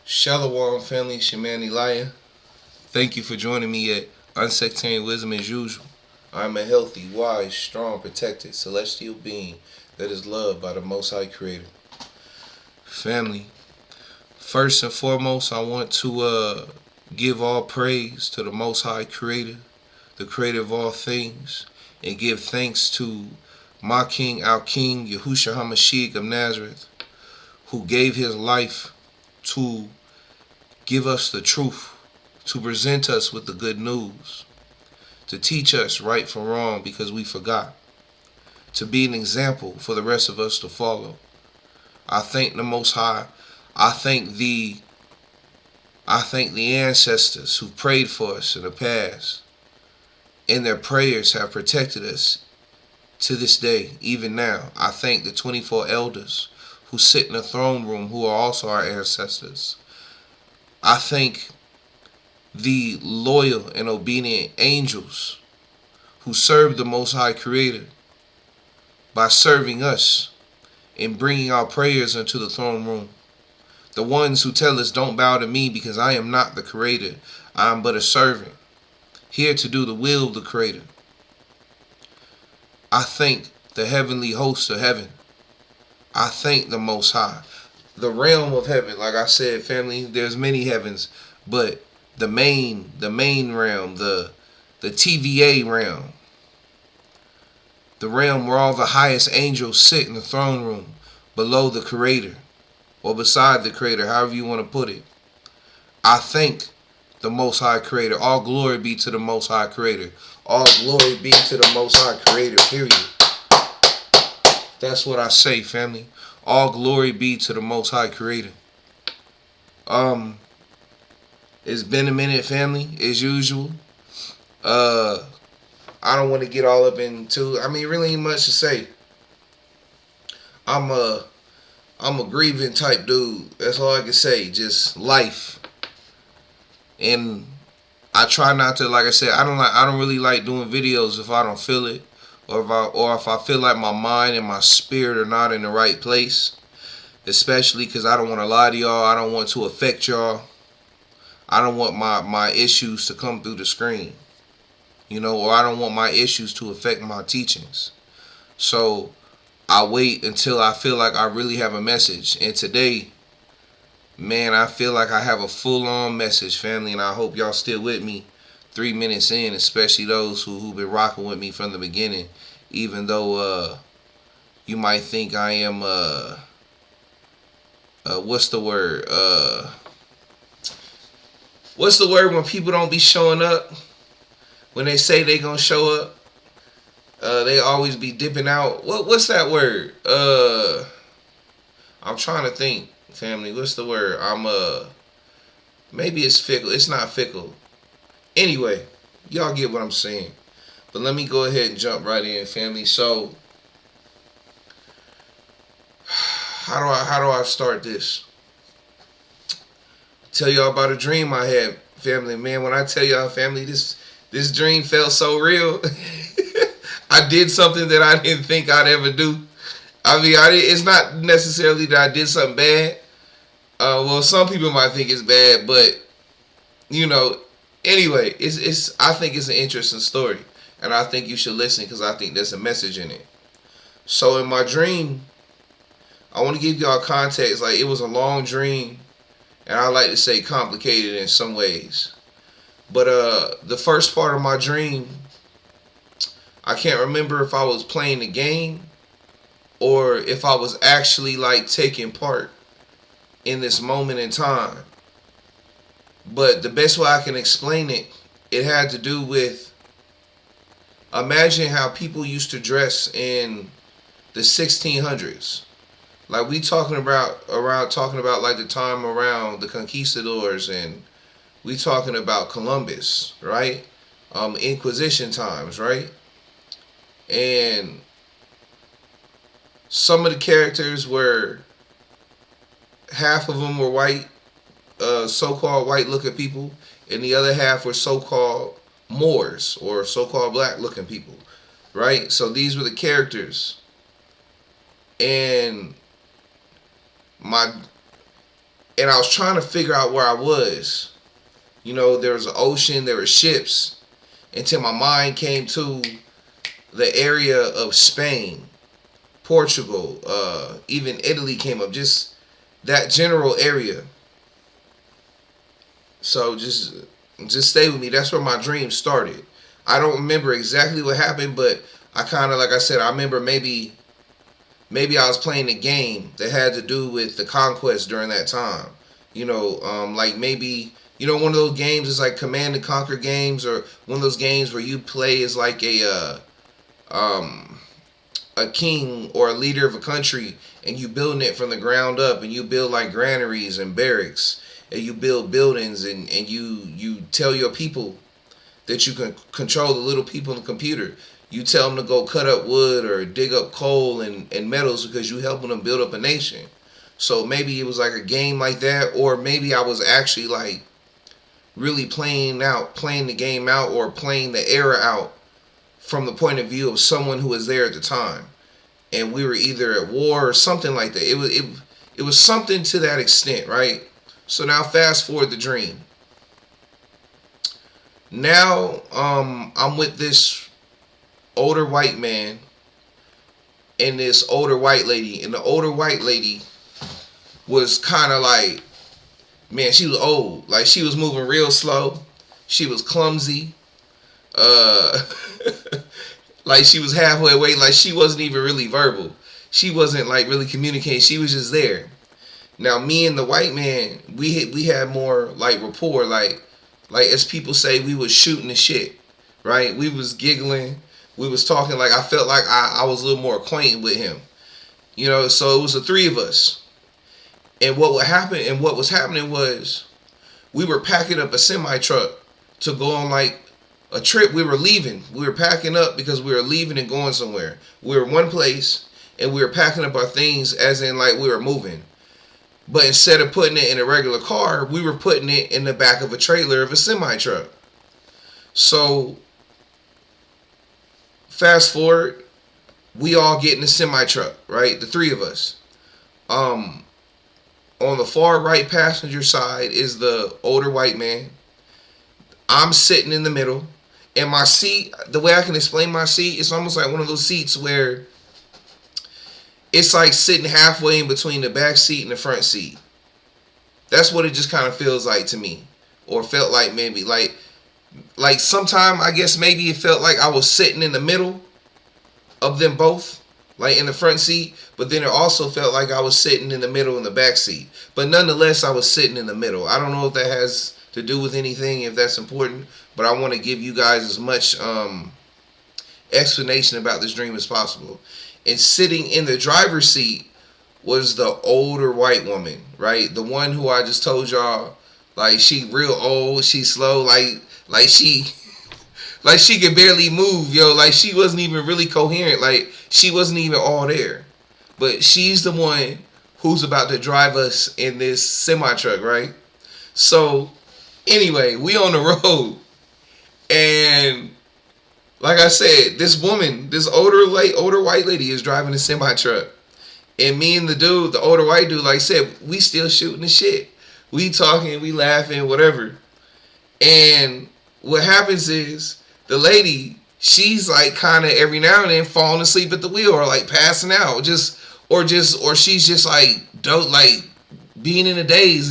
Shalom family, Shemani Laya. Thank you for joining me at Unsectarian Wisdom as usual. I'm a healthy, wise, strong, protected, celestial being that is loved by the Most High Creator. Family, first and foremost, I want to give all praise to the Most High Creator, the Creator of all things, and give thanks to my King, our King, Yahushua HaMashiach of Nazareth, who gave his life to give us the truth, to present us with the good news, to teach us right from wrong because we forgot, to be an example for the rest of us to follow. I thank the Most High. I thank the ancestors who prayed for us in the past, and their prayers have protected us to this day, even now. I thank the 24 elders who sit in the throne room who are also our ancestors. I thank the loyal and obedient angels who serve the Most High Creator by serving us and bringing our prayers into the throne room. The ones who tell us, don't bow to me because I am not the Creator. I am but a servant, here to do the will of the Creator. I thank the heavenly host of heaven. I thank the Most High. The realm of heaven, like I said, family, there's many heavens, but the main realm, the TVA realm, the realm where all the highest angels sit in the throne room, below the Creator, or beside the Creator, however you want to put it. I thank the Most High Creator. All glory be to the Most High Creator. All glory be to the Most High Creator, period. That's what I say, family. All glory be to the Most High Creator. It's been a minute, family, as usual. I don't want to get all up into, really ain't much to say. I'm a grieving type dude. That's all I can say. Just life. And I try not to, like I said, I don't really like doing videos if I don't feel it, or if I feel like my mind and my spirit are not in the right place. Especially because I don't want to lie to y'all. I don't want to affect y'all. I don't want my issues to come through the screen, or I don't want my issues to affect my teachings. So I wait until I feel like I really have a message. And today, man, I feel like I have a full-on message, family, and I hope y'all still with me 3 minutes in, especially those who've been rocking with me from the beginning, even though you might think I am what's the word? What's the word when people don't be showing up? When they say they gonna show up, they always be dipping out. What's that word? I'm trying to think, family. What's the word? Maybe it's fickle. It's not fickle. Anyway, y'all get what I'm saying. But let me go ahead and jump right in, family. So, how do I start this? Tell y'all about a dream I had, family. Man, when I tell y'all, family, this dream felt so real. I did something that I didn't think I'd ever do. It's not necessarily that I did something bad. Well, some people might think it's bad, but anyway, I think it's an interesting story, and I think you should listen because I think there's a message in it. So in my dream, I want to give y'all context. Like, it was a long dream, and I like to say complicated in some ways. But the first part of my dream, I can't remember if I was playing the game or if I was actually like taking part in this moment in time. But the best way I can explain it, it had to do with, imagine how people used to dress in the 1600s. Like, we talking about like the time around the conquistadors, and we talking about Columbus, right? Inquisition times, right? And some of the characters were, half of them were white, so-called white-looking people, and the other half were so-called Moors, or so-called black-looking people, right? So these were the characters. And my and I was trying to figure out where I was. You know, there was an ocean, there were ships, until my mind came to the area of Spain, Portugal, even Italy came up. Just that general area. So just stay with me. That's where my dream started. I don't remember exactly what happened, but I kind of, like I said, I remember maybe I was playing a game that had to do with the conquest during that time. You know, like maybe, you know, one of those games is like Command and Conquer games, or one of those games where you play as like a king or a leader of a country, and you building it from the ground up, and you build like granaries and barracks, and you build buildings, and you tell your people that you can control the little people in the computer. You tell them to go cut up wood or dig up coal and metals, because you helping them build up a nation. So maybe it was like a game like that, or maybe I was actually like really playing the game out, or playing the era out from the point of view of someone who was there at the time, and we were either at war or something like that. It was something to that extent, right? So now fast forward the dream. Now I'm with this older white man and this older white lady, and the older white lady was kind of like, man, she was old. Like, she was moving real slow. She was clumsy. Uh, like, she was halfway away. Like, she wasn't even really verbal. She wasn't like really communicating. She was just there. Now, me and the white man, we had more like rapport. Like as people say, we was shooting the shit, right? We was giggling. We was talking. Like, I felt like I was a little more acquainted with him. You know, so it was the three of us. And what would happen, and what was happening was, we were packing up a semi truck to go on like a trip. We were leaving. We were packing up because we were leaving and going somewhere. We were one place, and we were packing up our things, as in like we were moving. But instead of putting it in a regular car, we were putting it in the back of a trailer of a semi truck. So fast forward, we all get in the semi truck, right? The three of us. On the far right passenger side is the older white man. I'm sitting in the middle. And my seat, the way I can explain my seat, it's almost like one of those seats where it's like sitting halfway in between the back seat and the front seat. That's what it just kind of feels like to me. Or felt like maybe. Like sometime, I guess maybe it felt like I was sitting in the middle of them both. Like in the front seat, but then it also felt like I was sitting in the middle in the back seat. But nonetheless, I was sitting in the middle. I don't know if that has to do with anything, if that's important, but I want to give you guys as much explanation about this dream as possible. And sitting in the driver's seat was the older white woman, right? The one who I just told y'all, like, she real old, she slow, like she could barely move, yo. Like, she wasn't even really coherent. Like, she wasn't even all there. But she's the one who's about to drive us in this semi truck, right? So, anyway, we on the road, and like I said, this woman, this older white lady, is driving the semi truck, and me and the dude, the older white dude, like I said, we still shooting the shit. We talking, we laughing, whatever. And what happens is, the lady, she's like kind of every now and then falling asleep at the wheel, or like passing out, or she's just like being in a daze,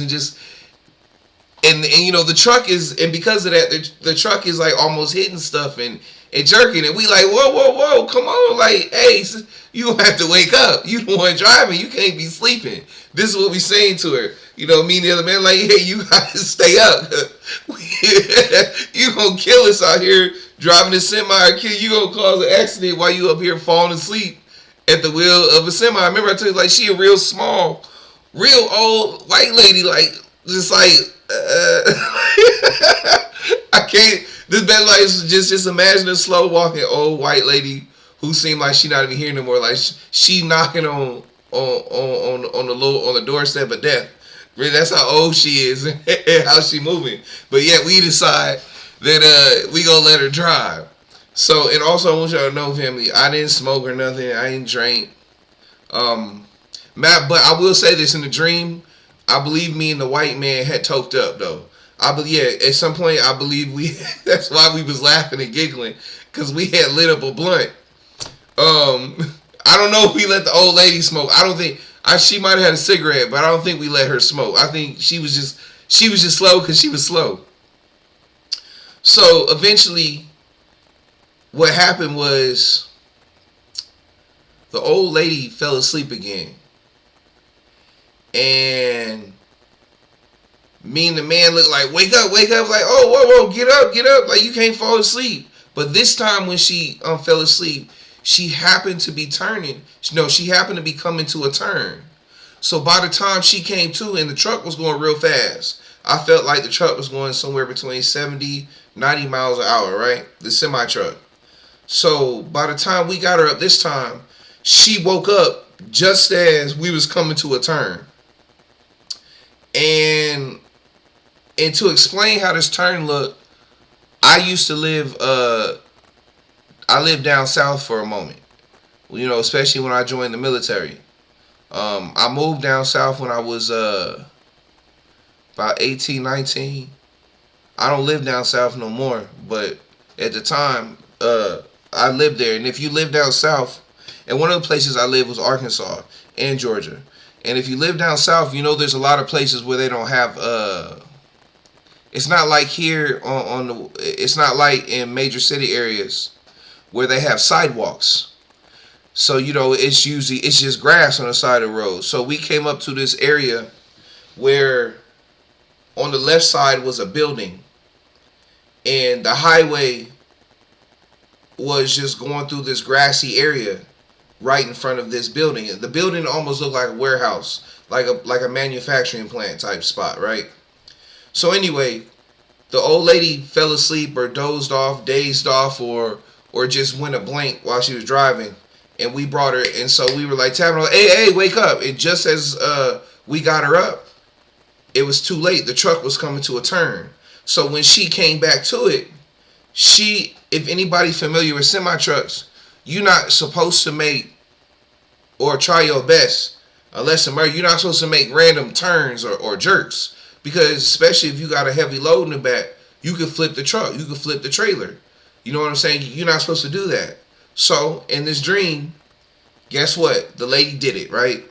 and you know, the truck is, and because of that, the truck is like almost hitting stuff and jerking, and we like, whoa, come on, like, hey, you don't have to wake up. You the one driving. You can't be sleeping. This is what we saying to her. You know, me and the other man, like, hey, you gotta stay up. You gonna kill us out here driving a semi, or you gonna cause an accident while you up here falling asleep at the wheel of a semi. I remember I told you, like, she a real small, real old white lady, like, just like, I can't. This bad like just imagine a slow walking old white lady who seemed like she not even here no more. Like, she knocking on the doorstep of death. Really, that's how old she is and how she moving. But yet we decide that we gonna let her drive. So, and also I want y'all to know, family, I didn't smoke or nothing. I didn't drink. But I will say this: in the dream, I believe me and the white man had toked up though. I believe, yeah, at some point I believe we that's why we was laughing and giggling, because we had lit up a blunt. I don't know if we let the old lady smoke. I don't think she might have had a cigarette, but I don't think we let her smoke. I think she was just slow because she was slow. So eventually, what happened was the old lady fell asleep again, and me and the man looked like, wake up, wake up, like, oh, whoa, whoa, get up, like you can't fall asleep. But this time when she fell asleep, she happened to be turning. No, she happened to be coming to a turn. So by the time she came to, and the truck was going real fast, I felt like the truck was going somewhere between 70, 90 miles an hour, right? The semi truck. So by the time we got her up this time, she woke up just as we was coming to a turn. And to explain how this turn looked, I used to live I lived down south for a moment. You know, especially when I joined the military. I moved down south when I was about 18, 19. I don't live down south no more, but at the time, I lived there. And if you live down south, and one of the places I lived was Arkansas and Georgia. And if you live down south, you know there's a lot of places where they don't have it's not like here it's not like in major city areas where they have sidewalks. So, you know, it's just grass on the side of the road. So we came up to this area where on the left side was a building, and the highway was just going through this grassy area right in front of this building. The building almost looked like a warehouse, like a manufacturing plant type spot, right? So anyway, the old lady fell asleep or dozed off, dazed off, or just went a blank while she was driving, and we brought her. And so we were like tapping her, hey, wake up! And just as we got her up, it was too late. The truck was coming to a turn. So when she came back to it, if anybody familiar with semi trucks, you're not supposed to make or try your best unless you're not supposed to make random turns or jerks, because especially if you got a heavy load in the back, you could flip the truck, you could flip the trailer. You know what I'm saying? You're not supposed to do that. So in this dream, guess what? The lady did it, right?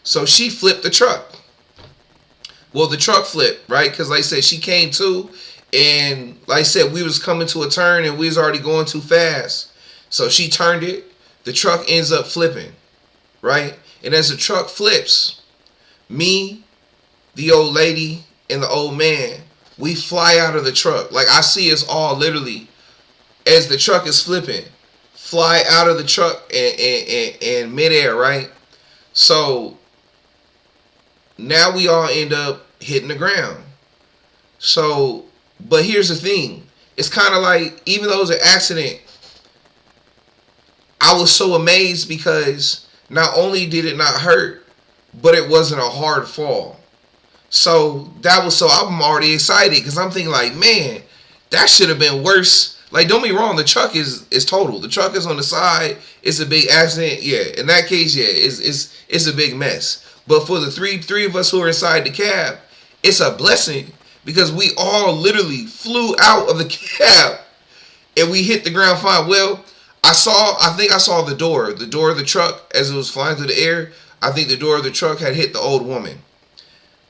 So she flipped the truck. Well, the truck flipped, right? Because like I said, she came to, and like I said, we was coming to a turn and we was already going too fast. So she turned it. The truck ends up flipping, right? And as the truck flips, me, the old lady, and the old man, we fly out of the truck. Like, I see us all literally, as the truck is flipping, fly out of the truck and midair, right? So now we all end up hitting the ground. So, but here's the thing. It's kind of like, even though it was an accident, I was so amazed because not only did it not hurt, but it wasn't a hard fall. So I'm already excited because I'm thinking like, man, that should have been worse. Like, don't be wrong, the truck is total. The truck is on the side. It's a big accident. Yeah, in that case, yeah, it's a big mess. But for the three of us who are inside the cab, it's a blessing because we all literally flew out of the cab and we hit the ground fine. Well, I think I saw the door of the truck as it was flying through the air. I think the door of the truck had hit the old woman.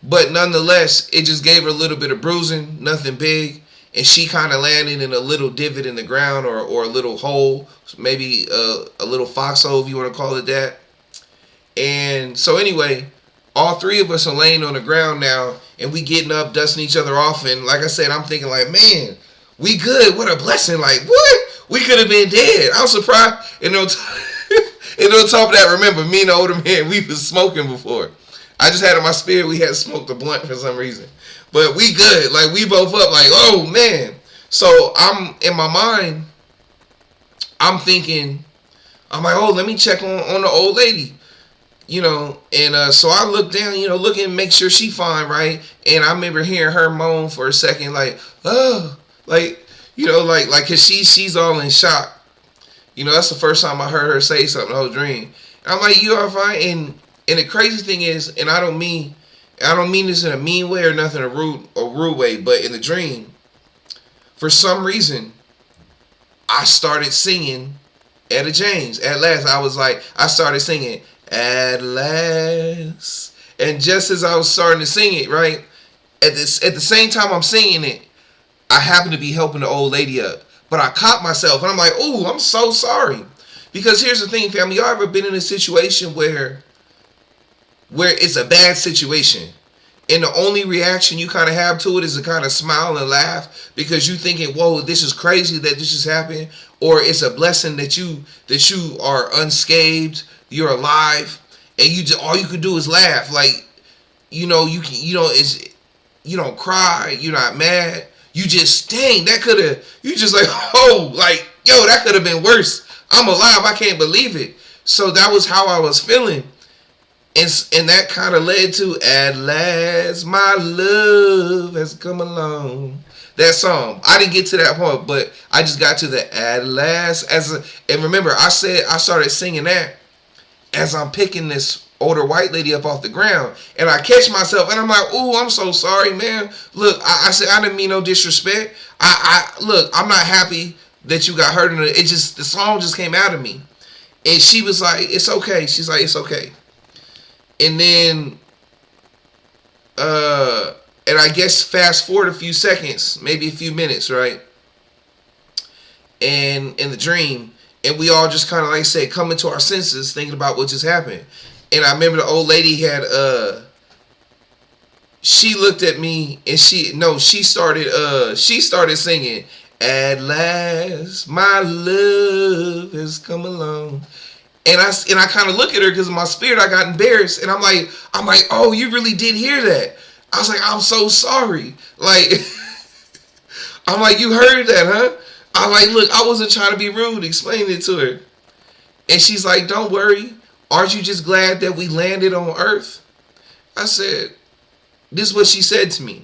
But nonetheless, it just gave her a little bit of bruising, nothing big. And she kind of landed in a little divot in the ground or a little hole, maybe a little foxhole if you want to call it that. And so anyway, all three of us are laying on the ground now, and we getting up, dusting each other off. And like I said, I'm thinking like, man, we good. What a blessing. Like, what? We could have been dead. I'm surprised. And on top of that, remember, me and the older man, we was smoking before. I just had in my spirit we had smoked a blunt for some reason. But we good. Like, we both up like, oh, man. So I'm, in my mind, I'm thinking, I'm like, oh, let me check on the old lady. You know, and so I look down, you know, looking, make sure she fine, right? And I remember hearing her moan for a second, like, oh, like, you know, like, cause she's all in shock. You know, that's the first time I heard her say something the whole dream. And I'm like, you are fine. And the crazy thing is, and I don't mean And I don't mean this in a mean way or nothing, a rude way, but in the dream, for some reason, I started singing Etta James. At last, I started singing At Last. And just as I was starting to sing it, right, at the same time I'm singing it, I happened to be helping the old lady up. But I caught myself and I'm like, ooh, I'm so sorry. Because here's the thing, family. Y'all ever been in a situation where it's a bad situation and the only reaction you kind of have to it is to kind of smile and laugh because you thinking, whoa, this is crazy that this just happened, or it's a blessing that you are unscathed, you're alive, and all you can do is laugh. Like, you don't cry, you're not mad, you just, dang, that could have, you just like, oh, like, yo, that could have been worse. I'm alive, I can't believe it. So that was how I was feeling. And that kind of led to At Last My Love Has Come Along. That song. I didn't get to that point, but I just got to the At Last. And remember, I started singing that as I'm picking this older white lady up off the ground. And I catch myself and I'm like, ooh, I'm so sorry, man. Look, I said, I didn't mean no disrespect. Look, I'm not happy that you got hurt in it. The song just came out of me. And she was like, it's okay. She's like, it's okay. And then, and I guess fast forward a few seconds, maybe a few minutes, right? And in the dream, and we all just kind of, like I said, come into our senses, thinking about what just happened. And I remember the old lady she looked at me and she started singing, At Last My Love Has Come Along. And I kind of look at her because in my spirit I got embarrassed, and I'm like, oh, you really did hear that? I was like, I'm so sorry. Like, I'm like, you heard that, huh? I'm like, look, I wasn't trying to be rude, explaining it to her. And she's like, don't worry. Aren't you just glad that we landed on Earth? I said, this is what she said to me.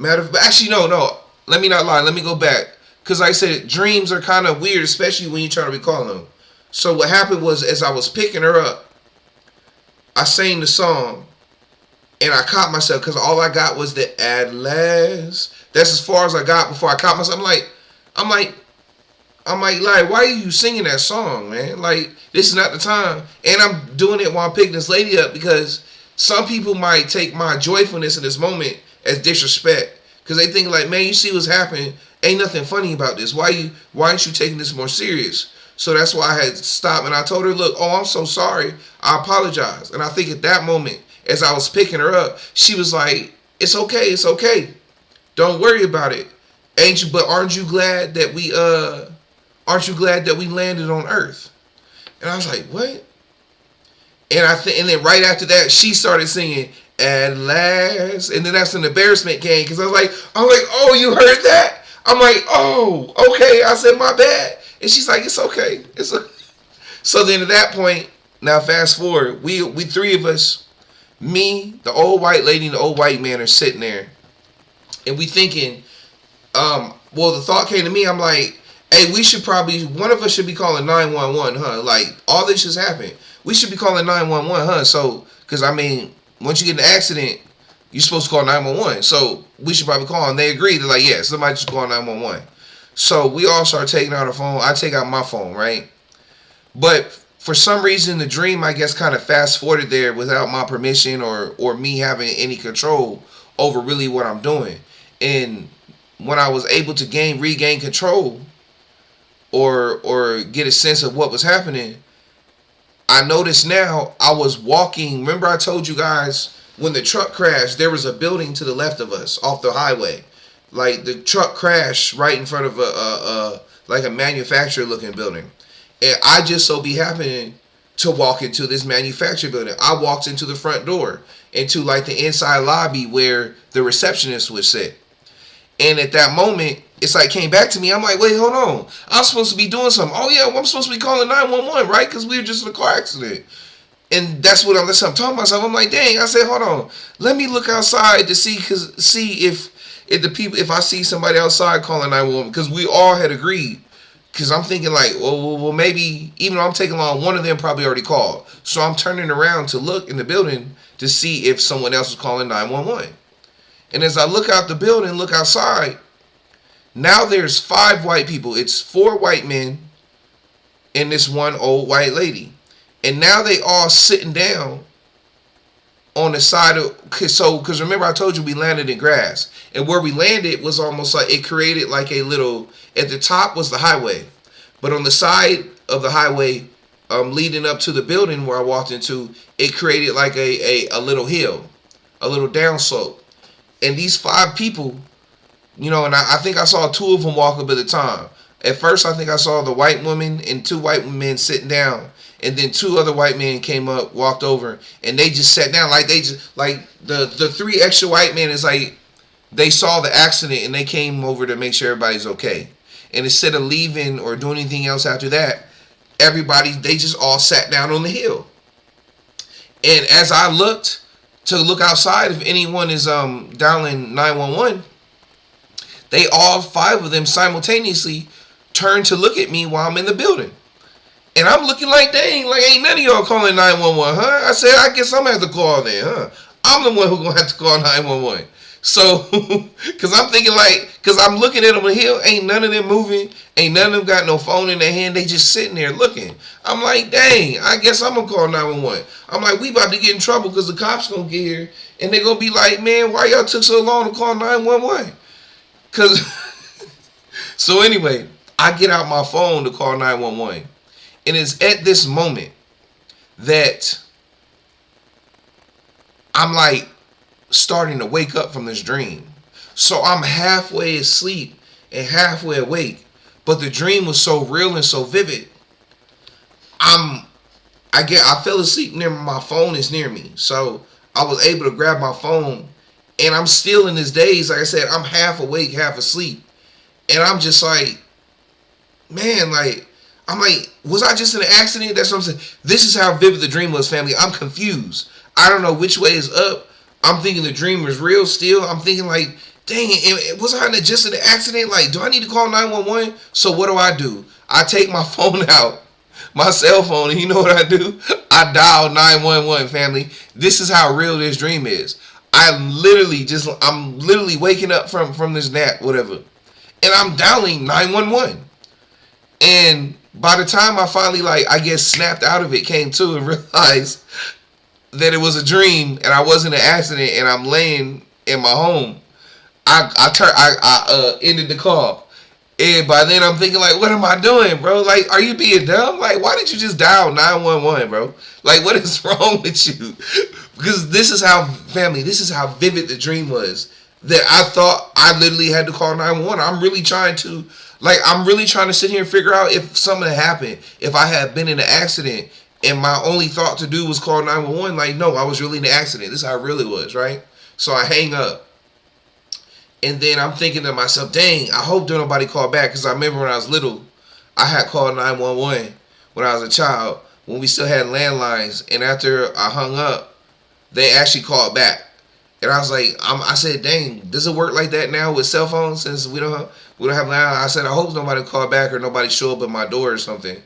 Actually, no. Let me not lie. Let me go back. Because like I said, dreams are kind of weird, especially when you're trying to recall them. So what happened was, as I was picking her up, I sang the song, and I caught myself because all I got was the At Last. That's as far as I got before I caught myself. I'm like, why are you singing that song, man? Like, this is not the time. And I'm doing it while I'm picking this lady up because some people might take my joyfulness in this moment as disrespect because they think like, man, you see what's happening? Ain't nothing funny about this. Why aren't you taking this more serious? So that's why I had stopped and I told her, look, oh, I'm so sorry. I apologize. And I think at that moment, as I was picking her up, she was like, it's okay. Don't worry about it. Aren't you glad that we landed on Earth? And I was like, what? And then right after that, she started singing At Last. And then that's when embarrassment came because I was like, oh, you heard that? I'm like, oh, okay. I said, my bad. And she's like, it's okay. So then at that point, now fast forward, we three of us, me, the old white lady, and the old white man are sitting there. And we thinking, well, the thought came to me, I'm like, hey, one of us should be calling 911, huh? Like, all this just happened. We should be calling 911, huh? So, because, I mean, once you get in an accident, you're supposed to call 911. So, we should probably call. And they agreed. They're like, yeah, somebody just call 911. So we all start taking out our phone. I take out my phone, right? But for some reason, the dream, I guess, kind of fast forwarded there without my permission or me having any control over really what I'm doing. And when I was able to regain control or get a sense of what was happening, I noticed now I was walking. Remember I told you guys when the truck crashed, there was a building to the left of us off the highway. Like, the truck crashed right in front of a manufacturer looking building. And I just so be happening to walk into this manufacturer building. I walked into the front door, into like the inside lobby where the receptionist would sit. And at that moment, it's like came back to me. I'm like, wait, hold on. I'm supposed to be doing something. Oh yeah, well, I'm supposed to be calling 911, right? Because we were just in a car accident. And that's what I'm talking to myself. I'm like, dang. I said, hold on. Let me look outside to see if I see somebody outside calling 911, because we all had agreed. Because I'm thinking like, well, maybe even though I'm taking long, one of them probably already called. So I'm turning around to look in the building to see if someone else was calling 911. And as I look out the building, look outside, now there's 5 white people. It's 4 white men and this one old white lady. And now they all sitting down on the side of, because remember I told you we landed in grass, and where we landed was almost like it created like a little, at the top was the highway, but on the side of the highway leading up to the building where I walked into, it created like a little hill, a little downslope. And these 5 people, and I think I saw 2 of them walk up at a time. At first I think I saw the white woman and 2 white men sitting down. And then 2 other white men came up, walked over, and they just sat down. Like they just, like the 3 extra white men is like they saw the accident and they came over to make sure everybody's okay. And instead of leaving or doing anything else after that, they just all sat down on the hill. And as I looked to look outside if anyone is dialing 911, they all 5 of them simultaneously turned to look at me while I'm in the building. And I'm looking like, dang, like ain't none of y'all calling 911, huh? I said, I guess I'm going to have to call then, huh? I'm the one who's going to have to call 911. So, because I'm thinking like, because I'm looking at them on the hill, ain't none of them moving, ain't none of them got no phone in their hand, they just sitting there looking. I'm like, dang, I guess I'm going to call 911. I'm like, we about to get in trouble because the cops going to get here, and they're going to be like, man, why y'all took so long to call 911? Because, so anyway, I get out my phone to call 911. And it's at this moment that I'm like starting to wake up from this dream. So I'm halfway asleep and halfway awake, but the dream was so real and so vivid. I fell asleep near my phone is near me. So I was able to grab my phone, and I'm still in this daze. Like I said, I'm half awake, half asleep. And I'm just like, man, like, I'm like, was I just in an accident? That's what I'm saying. This is how vivid the dream was, family. I'm confused. I don't know which way is up. I'm thinking the dream was real still. I'm thinking like, dang it, was I just in an accident? Like, do I need to call 911? So what do? I take my phone out, my cell phone, and you know what I do? I dial 911, family. This is how real this dream is. I'm literally waking up from this nap, whatever. And I'm dialing 911. And by the time I finally, snapped out of it, came to and realized that it was a dream and I wasn't an accident and I'm laying in my home, I ended the call. And by then I'm thinking, like, what am I doing, bro? Like, are you being dumb? Like, why did you just dial 911, bro? Like, what is wrong with you? Because this is how vivid the dream was, that I thought I literally had to call 911. I'm really trying to sit here and figure out if something had happened, if I had been in an accident, and my only thought to do was call 911. Like, no, I was really in an accident. This is how it really was, right? So I hang up. And then I'm thinking to myself, dang, I hope don't nobody call back. Because I remember when I was little, I had called 911 when I was a child, when we still had landlines. And after I hung up, they actually called back. And I was like, I said, dang, does it work like that now with cell phones since we don't have landlines? I said, I hope nobody call back or nobody show up at my door or something.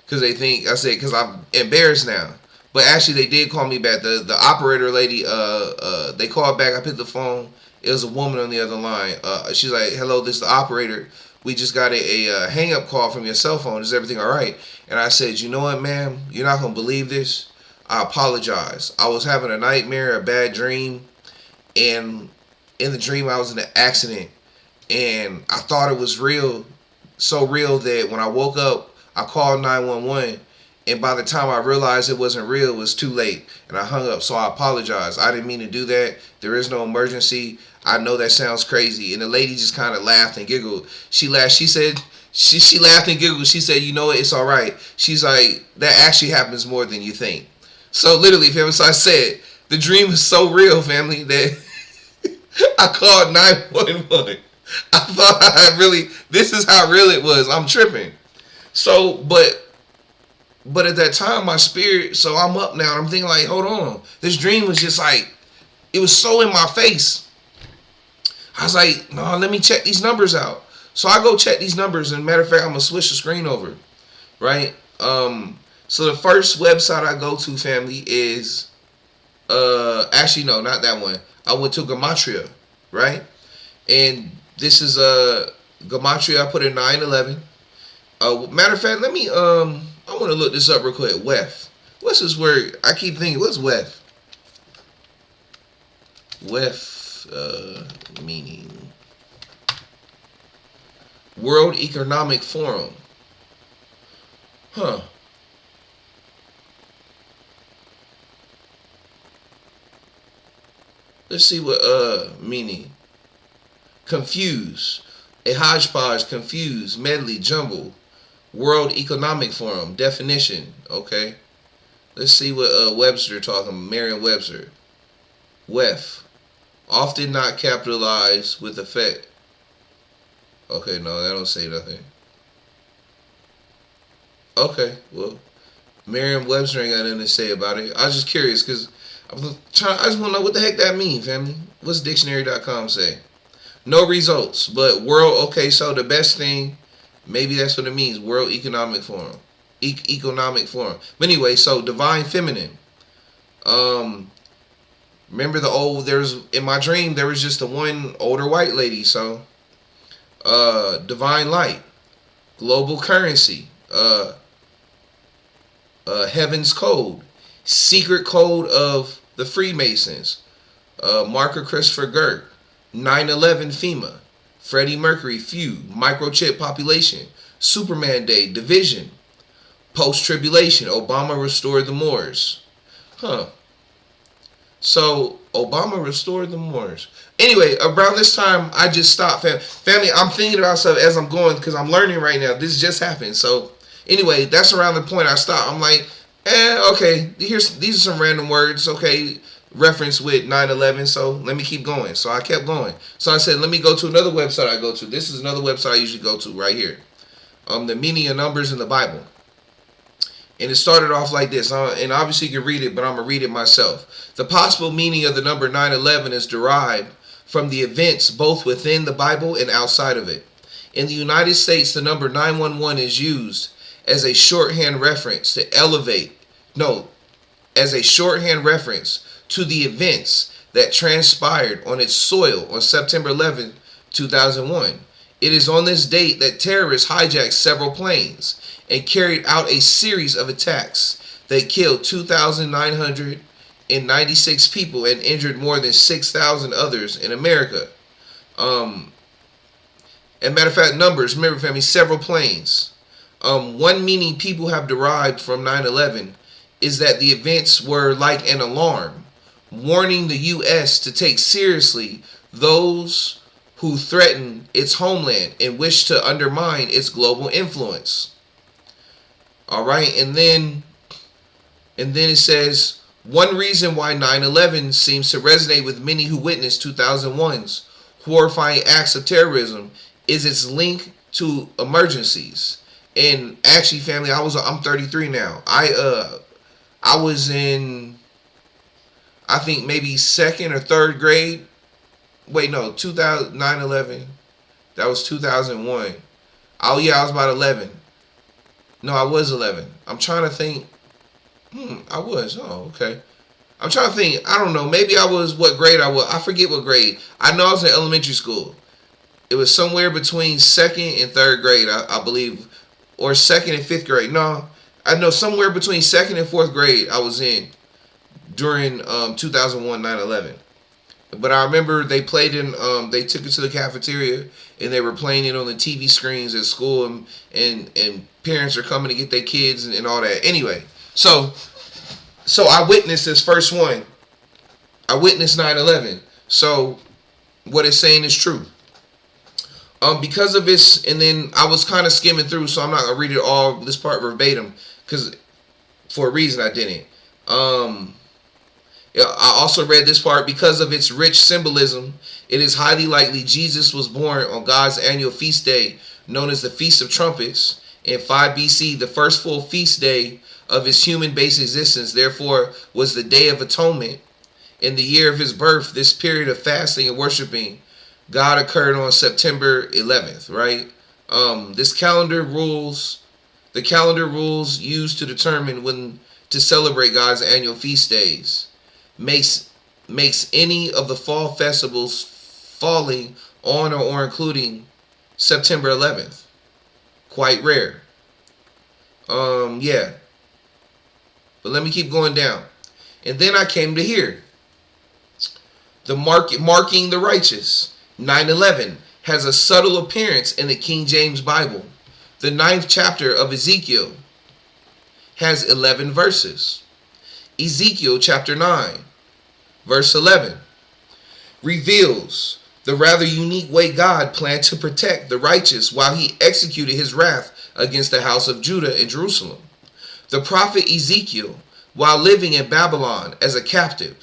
Because I'm embarrassed now. But actually, they did call me back. The operator lady, they called back. I picked the phone. It was a woman on the other line. She's like, hello, this is the operator. We just got a hang-up call from your cell phone. Is everything all right? And I said, you know what, ma'am? You're not going to believe this. I apologize. I was having a nightmare, a bad dream. And in the dream, I was in an accident. And I thought it was real. So real that when I woke up, I called 911. And by the time I realized it wasn't real, it was too late. And I hung up. So I apologize. I didn't mean to do that. There is no emergency. I know that sounds crazy. And the lady just kind of laughed and giggled. She laughed. She said, she laughed and giggled. She said, you know what? It's all right. She's like, that actually happens more than you think. So literally, family, so I said, the dream is so real, family, that I called 911. I thought this is how real it was. I'm tripping. So, but at that time, my spirit, so I'm up now, and I'm thinking like, hold on. This dream was just like, it was so in my face. I was like, no, let me check these numbers out. So I go check these numbers, and matter of fact, I'm going to switch the screen over, right? So the first website I go to, family, is Actually, no, not that one. I went to Gematria, right? And this is Gematria. I put in 911. Matter of fact, let me I want to look this up real quick. Wef. What's this word? I keep thinking, what's Wef? Wef meaning World Economic Forum. Huh. Let's see what meaning. Confuse. A hodgepodge, confuse, medley, jumble. World Economic Forum. Definition. Okay. Let's see what Webster talking. Merriam-Webster. WEF. Often not capitalized with effect. Okay, no, that don't say nothing. Okay, well, Merriam-Webster ain't got nothing to say about it. I was just curious because I just want to know what the heck that mean, family. What's dictionary.com say? No results, but world. Okay, so the best thing, maybe that's what it means. World Economic Forum, Economic Forum. But anyway, so divine feminine. Remember the old? There's in my dream there was just the one older white lady. So, divine light, global currency, heaven's code, secret code of the Freemasons, Marker Christopher Girk, 9/11 FEMA, Freddie Mercury feud, microchip population, Superman Day, division, post-tribulation, Obama restored the Moors. Huh. So, Obama restored the Moors. Anyway, around this time, I just stopped. Family, I'm thinking about stuff as I'm going because I'm learning right now. This just happened. So, anyway, that's around the point I stopped. I'm like, okay, these are some random words. Okay, reference with 9/11, so let me keep going. So I kept going. So I said, let me go to another website I go to. This is another website I usually go to right here. The meaning of numbers in the Bible. And it started off like this, and obviously you can read it, but I'm going to read it myself. The possible meaning of the number 9/11 is derived from the events both within the Bible and outside of it. In the United States, the number 911 is used as a shorthand reference to to the events that transpired on its soil on September 11, 2001. It is on this date that terrorists hijacked several planes and carried out a series of attacks. They killed 2,996 people and injured more than 6,000 others in America. And matter of fact, numbers, remember family, several planes. One meaning people have derived from 9/11 is that the events were like an alarm, warning the U.S. to take seriously those who threaten its homeland and wish to undermine its global influence. All right, and then it says, one reason why 9/11 seems to resonate with many who witnessed 2001's horrifying acts of terrorism is its link to emergencies. And actually, family, I'm 33 now. I was in, I think maybe second or third grade. Wait, no, 9/11. That was 2001. Oh yeah, I was about 11. No, I was 11. I'm trying to think. I was. Oh, okay. I'm trying to think. I don't know. Maybe I was, what grade I was. I forget what grade. I know I was in elementary school. It was somewhere between second and third grade, I believe. Or second and fifth grade. No, I know somewhere between second and fourth grade I was in during 2001 9/11. But I remember they played they took it to the cafeteria and they were playing it on the TV screens at school, and parents are coming to get their kids and all that. Anyway, so I witnessed this first one. I witnessed 9/11. So what it's saying is true. Because of this, and then I was kind of skimming through, so I'm not gonna read it all, this part verbatim, because for a reason I didn't. I also read this part because of its rich symbolism. It is highly likely Jesus was born on God's annual feast day, known as the Feast of Trumpets, in 5 BC, the first full feast day of his human-based existence. Therefore, was the Day of Atonement. In the year of his birth, this period of fasting and worshiping God occurred on September 11th, right? The calendar rules used to determine when to celebrate God's annual feast days. makes any of the fall festivals falling on or including September 11th. Quite rare. Yeah. But let me keep going down. And then I came to here. The marking the righteous. 9/11 has a subtle appearance in the King James Bible. The 9th chapter of Ezekiel has 11 verses. Ezekiel chapter 9, verse 11, reveals the rather unique way God planned to protect the righteous while he executed his wrath against the house of Judah and Jerusalem. The prophet Ezekiel, while living in Babylon as a captive,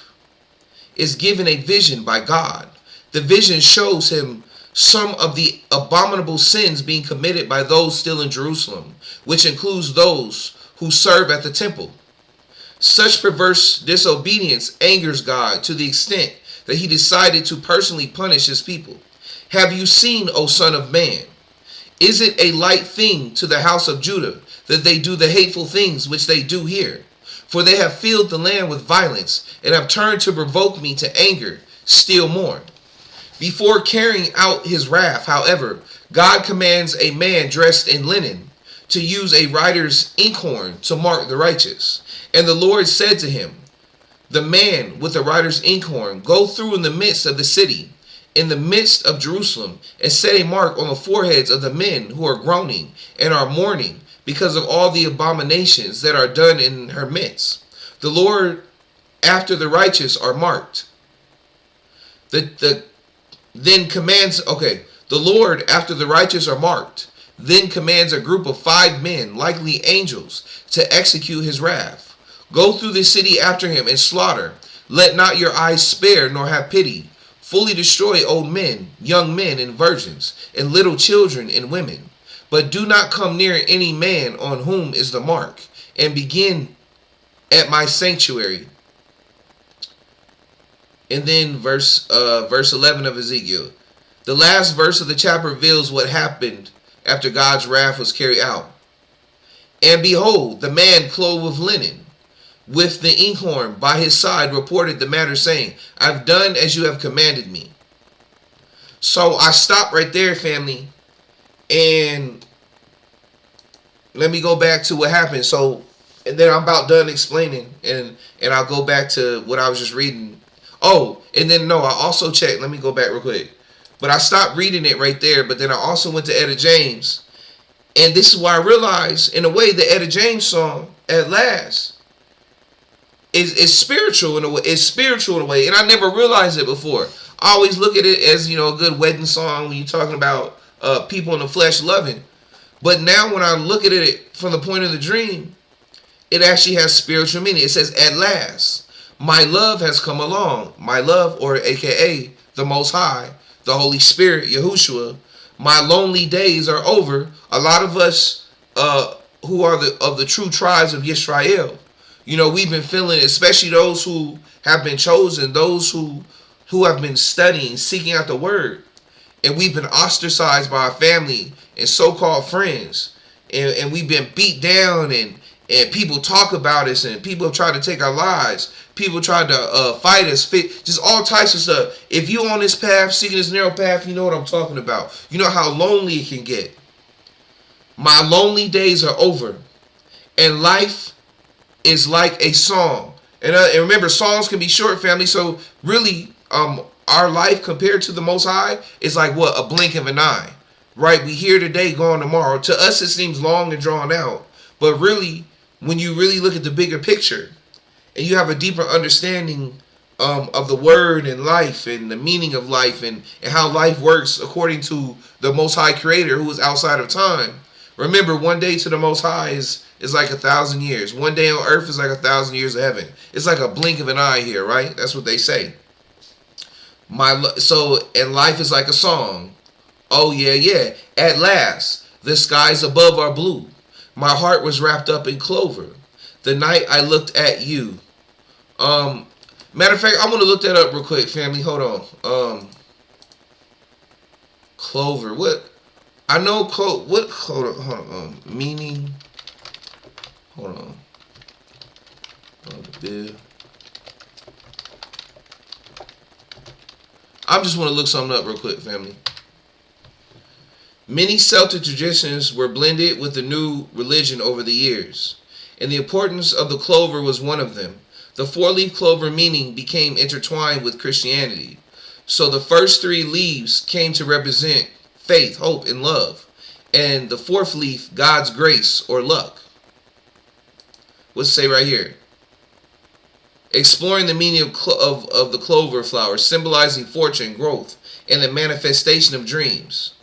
is given a vision by God. The vision shows him some of the abominable sins being committed by those still in Jerusalem, which includes those who serve at the temple. Such perverse disobedience angers God to the extent that he decided to personally punish his people. Have you seen, O Son of Man? Is it a light thing to the house of Judah that they do the hateful things which they do here? For they have filled the land with violence and have turned to provoke me to anger still more. Before carrying out his wrath, however, God commands a man dressed in linen to use a writer's inkhorn to mark the righteous. And the Lord said to him, the man with the writer's inkhorn, go through in the midst of the city, in the midst of Jerusalem, and set a mark on the foreheads of the men who are groaning and are mourning because of all the abominations that are done in her midst. The Lord after the righteous are marked. The Lord after the righteous are marked, then commands a group of 5 men, likely angels, to execute his wrath. Go through the city after him and slaughter. Let not your eyes spare nor have pity. Fully destroy old men, young men and virgins, and little children and women. But do not come near any man on whom is the mark, and begin at my sanctuary. And then verse 11 of Ezekiel. The last verse of the chapter reveals what happened after God's wrath was carried out. And behold, the man clothed with linen, with the inkhorn by his side, reported the matter, saying, I've done as you have commanded me. So I stop right there, family, and let me go back to what happened. So, and then I'm about done explaining, and I'll go back to what I was just reading. Oh, and then no, I also checked. Let me go back real quick. But I stopped reading it right there, but then I also went to Etta James. And this is why I realized, in a way, the Etta James song, At Last, is spiritual in a way. It's spiritual in a way, and I never realized it before. I always look at it as, a good wedding song when you're talking about people in the flesh loving. But now when I look at it from the point of the dream, it actually has spiritual meaning. It says, at last, my love has come along. My love, or aka the Most High, the Holy Spirit, Yahushua, my lonely days are over. A lot of us who are of the true tribes of Yisrael, we've been feeling, especially those who have been chosen, those who have been studying, seeking out the word, and we've been ostracized by our family and so-called friends, and we've been beat down, and people talk about us, and people have tried to take our lives. People tried to fight us, just all types of stuff. If you're on this path, seeking this narrow path, you know what I'm talking about. You know how lonely it can get. My lonely days are over, and life is like a song. And remember, songs can be short, family. So really, our life compared to the Most High is like what? A blink of an eye, right? We here today, gone tomorrow. To us, it seems long and drawn out. But really, when you really look at the bigger picture, and you have a deeper understanding of the word and life and the meaning of life and how life works according to the Most High Creator who is outside of time. Remember, one day to the Most High is like 1,000 years. One day on earth is like 1,000 years of heaven. It's like a blink of an eye here, right? That's what they say. And life is like a song. Oh, yeah. At last, the skies above are blue. My heart was wrapped up in clover. The night I looked at you. Matter of fact, I want to look that up real quick, family. Hold on. Clover. What? I know what? Hold on. Meaning. Hold on. I just want to look something up real quick, family. Many Celtic traditions were blended with the new religion over the years, and the importance of the clover was one of them. The four-leaf clover meaning became intertwined with Christianity. So the first three leaves came to represent faith, hope, and love. And the fourth leaf, God's grace or luck. What's it say right here? Exploring the meaning of the clover flower, symbolizing fortune, growth, and the manifestation of dreams.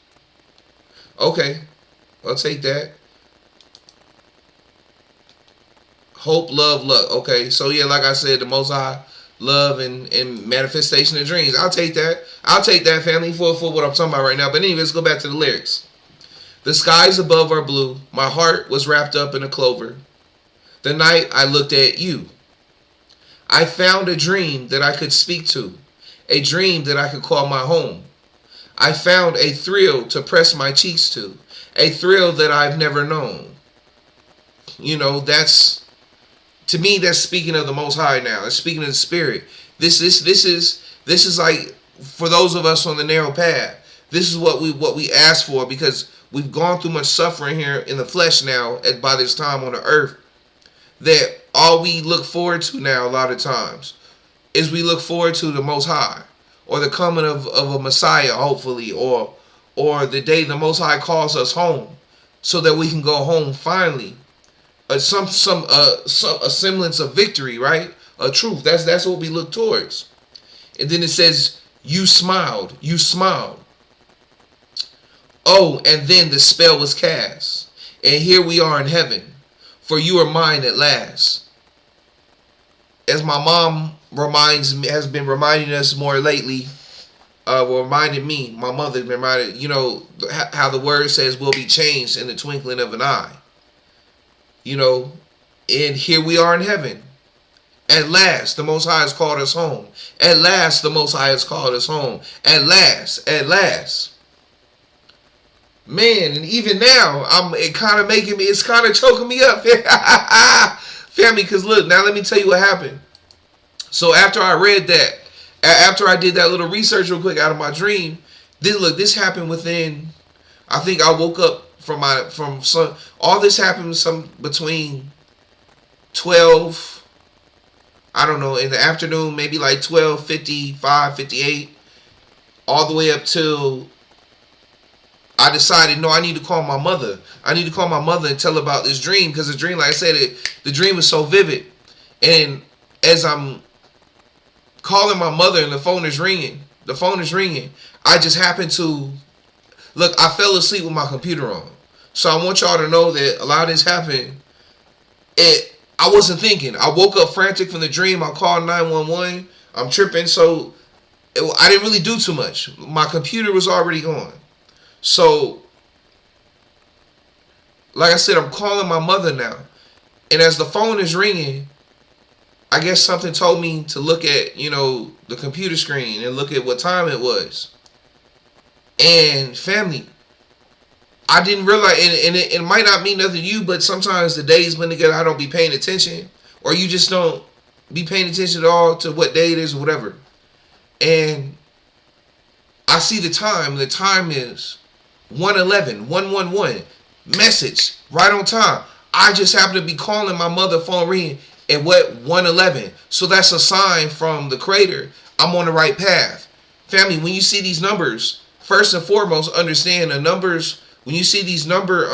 Okay, I'll take that. Hope, love, luck. Okay, so yeah, like I said, the Most High, love, and manifestation of dreams. I'll take that. I'll take that, family, for what I'm talking about right now. But anyway, let's go back to the lyrics. The skies above are blue. My heart was wrapped up in a clover. The night I looked at you. I found a dream that I could speak to. A dream that I could call my home. I found a thrill to press my cheeks to. A thrill that I've never known. You know, to me, that's speaking of the Most High now. It's speaking of the Spirit. This is like, for those of us on the narrow path, this is what we ask for, because we've gone through much suffering here in the flesh now by this time on the earth, that all we look forward to now a lot of times is we look forward to the Most High, or the coming of a Messiah, hopefully, or the day the Most High calls us home, so that we can go home finally. Some a semblance of victory, right? A truth. That's what we look towards. And then it says, you smiled. You smiled. Oh, and then the spell was cast. And here we are in heaven. For you are mine at last. As my mom has been reminding us more lately, reminded me, my mother's been reminded, you know, how the word says we'll be changed in the twinkling of an eye. You know, and here we are in heaven. At last, the Most High has called us home. At last, the Most High has called us home. At last. Man, and even now, it's kind of choking me up. Family, because look, now let me tell you what happened. So after I read that, after I did that little research real quick out of my dream, this happened within, I think I woke up from some, all this happened between 12, I don't know, in the afternoon, maybe like 12:55, 58, all the way up till I decided, no, I need to call my mother. I need to call my mother and tell her about this dream, because the dream, like I said, the dream was so vivid. And as I'm calling my mother and the phone is ringing, I just happened to, look, I fell asleep with my computer on. So I want y'all to know that a lot of this happened. I wasn't thinking. I woke up frantic from the dream. I called 911. I'm tripping. So I didn't really do too much. My computer was already gone. So, like I said, I'm calling my mother now. And as the phone is ringing, I guess something told me to look at, you know, the computer screen and look at what time it was. And family, I didn't realize, and it might not mean nothing to you, but sometimes the days blend together, I don't be paying attention, or you just don't be paying attention at all to what day it is or whatever. And I see the time. The time is 1:11, 111. Message right on time. I just happen to be calling my mother, phone ringing at 1:11. So that's a sign from the Creator. I'm on the right path. Family, when you see these numbers, first and foremost, understand the numbers. When you see these numbers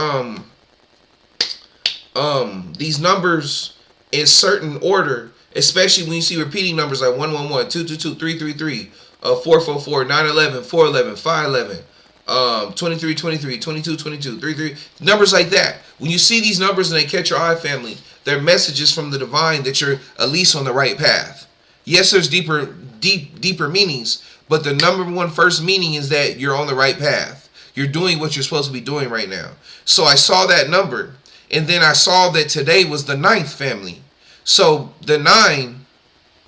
in certain order, especially when you see repeating numbers like 111, 222, 333, 444, 911, 411, 511, 23, 23, 22, 22, 33, numbers like that. When you see these numbers and they catch your eye, family, they're messages from the divine that you're at least on the right path. Yes, there's deeper meanings, but the number one first meaning is that you're on the right path. You're doing what you're supposed to be doing right now. So I saw that number, and then I saw that today was the 9th, family. So the 9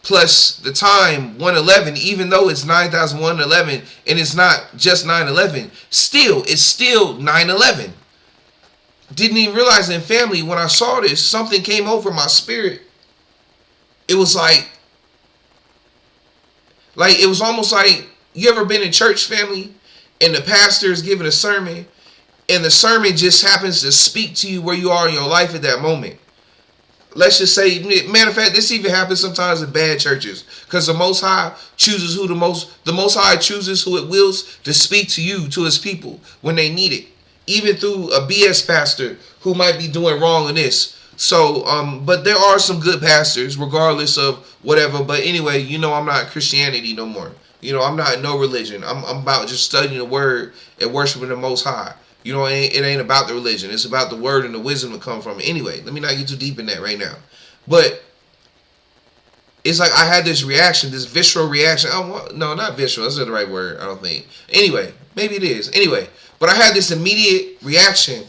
plus the time 111, even though it's 9,111 and it's not just 911, it's still 911. Didn't even realize in family, when I saw this, something came over my spirit. It was like it was almost like You ever been in church, family, and the pastor is giving a sermon, and the sermon just happens to speak to you where you are in your life at that moment? Let's just say, matter of fact, this even happens sometimes in bad churches, because the Most High chooses the Most High chooses who it wills to speak to you, to His people, when they need it, even through a BS pastor who might be doing wrong in this. So, but there are some good pastors, regardless of whatever. But anyway, I'm not Christianity no more. I'm not in no religion. I'm about just studying the Word and worshiping the Most High. It ain't about the religion. It's about the Word and the wisdom that come from it. Anyway, let me not get too deep in that right now. But it's like I had this reaction, this visceral reaction. Oh, no, not visceral. That's not the right word, I don't think. Anyway, maybe it is. Anyway, but I had this immediate reaction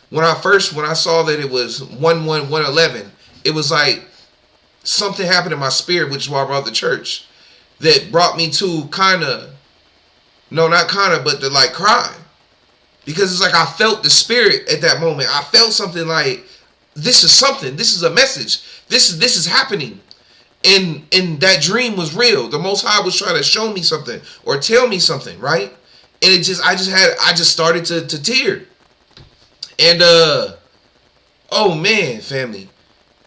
when I saw that it was 111. It was like something happened in my spirit, which is why I brought the church, that brought me to but to like cry. Because it's like I felt the spirit at that moment. I felt something like, this is something. This is a message. This is happening. And that dream was real. The Most High was trying to show me something or tell me something, right? And I just started to tear. And oh man, family.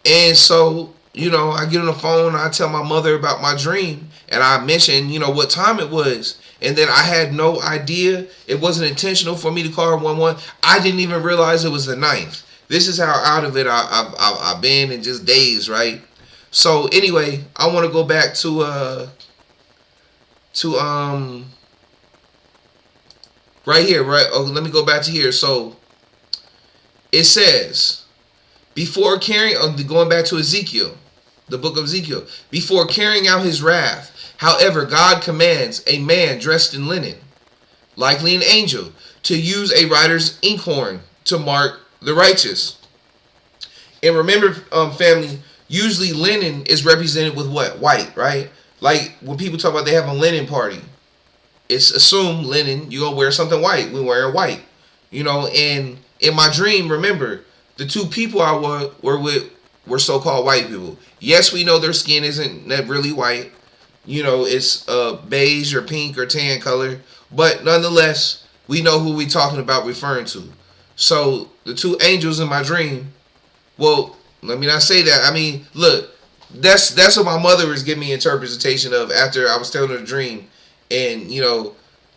And so, I get on the phone, I tell my mother about my dream, and I mention, what time it was. And then I had no idea. It wasn't intentional for me to call her 111. I didn't even realize it was the 9th. This is how out of it I've been in just days, right? So anyway, I want to go back to right here, right? Oh, let me go back to here. So it says, going back to Ezekiel, the book of Ezekiel, before carrying out his wrath, however, God commands a man dressed in linen, likely an angel, to use a writer's inkhorn to mark the righteous. And remember, family, usually linen is represented with what? White, right? Like when people talk about they have a linen party, it's assumed linen, you're going to wear something white. We wear white, and in my dream, remember, the two people I were with were so-called white people. Yes, we know their skin isn't really white. It's beige or pink or tan color. But nonetheless, we know who we're talking about referring to. So the two angels in my dream, well, let me not say that. I mean, look, that's what my mother was giving me interpretation of after I was telling her the dream. And,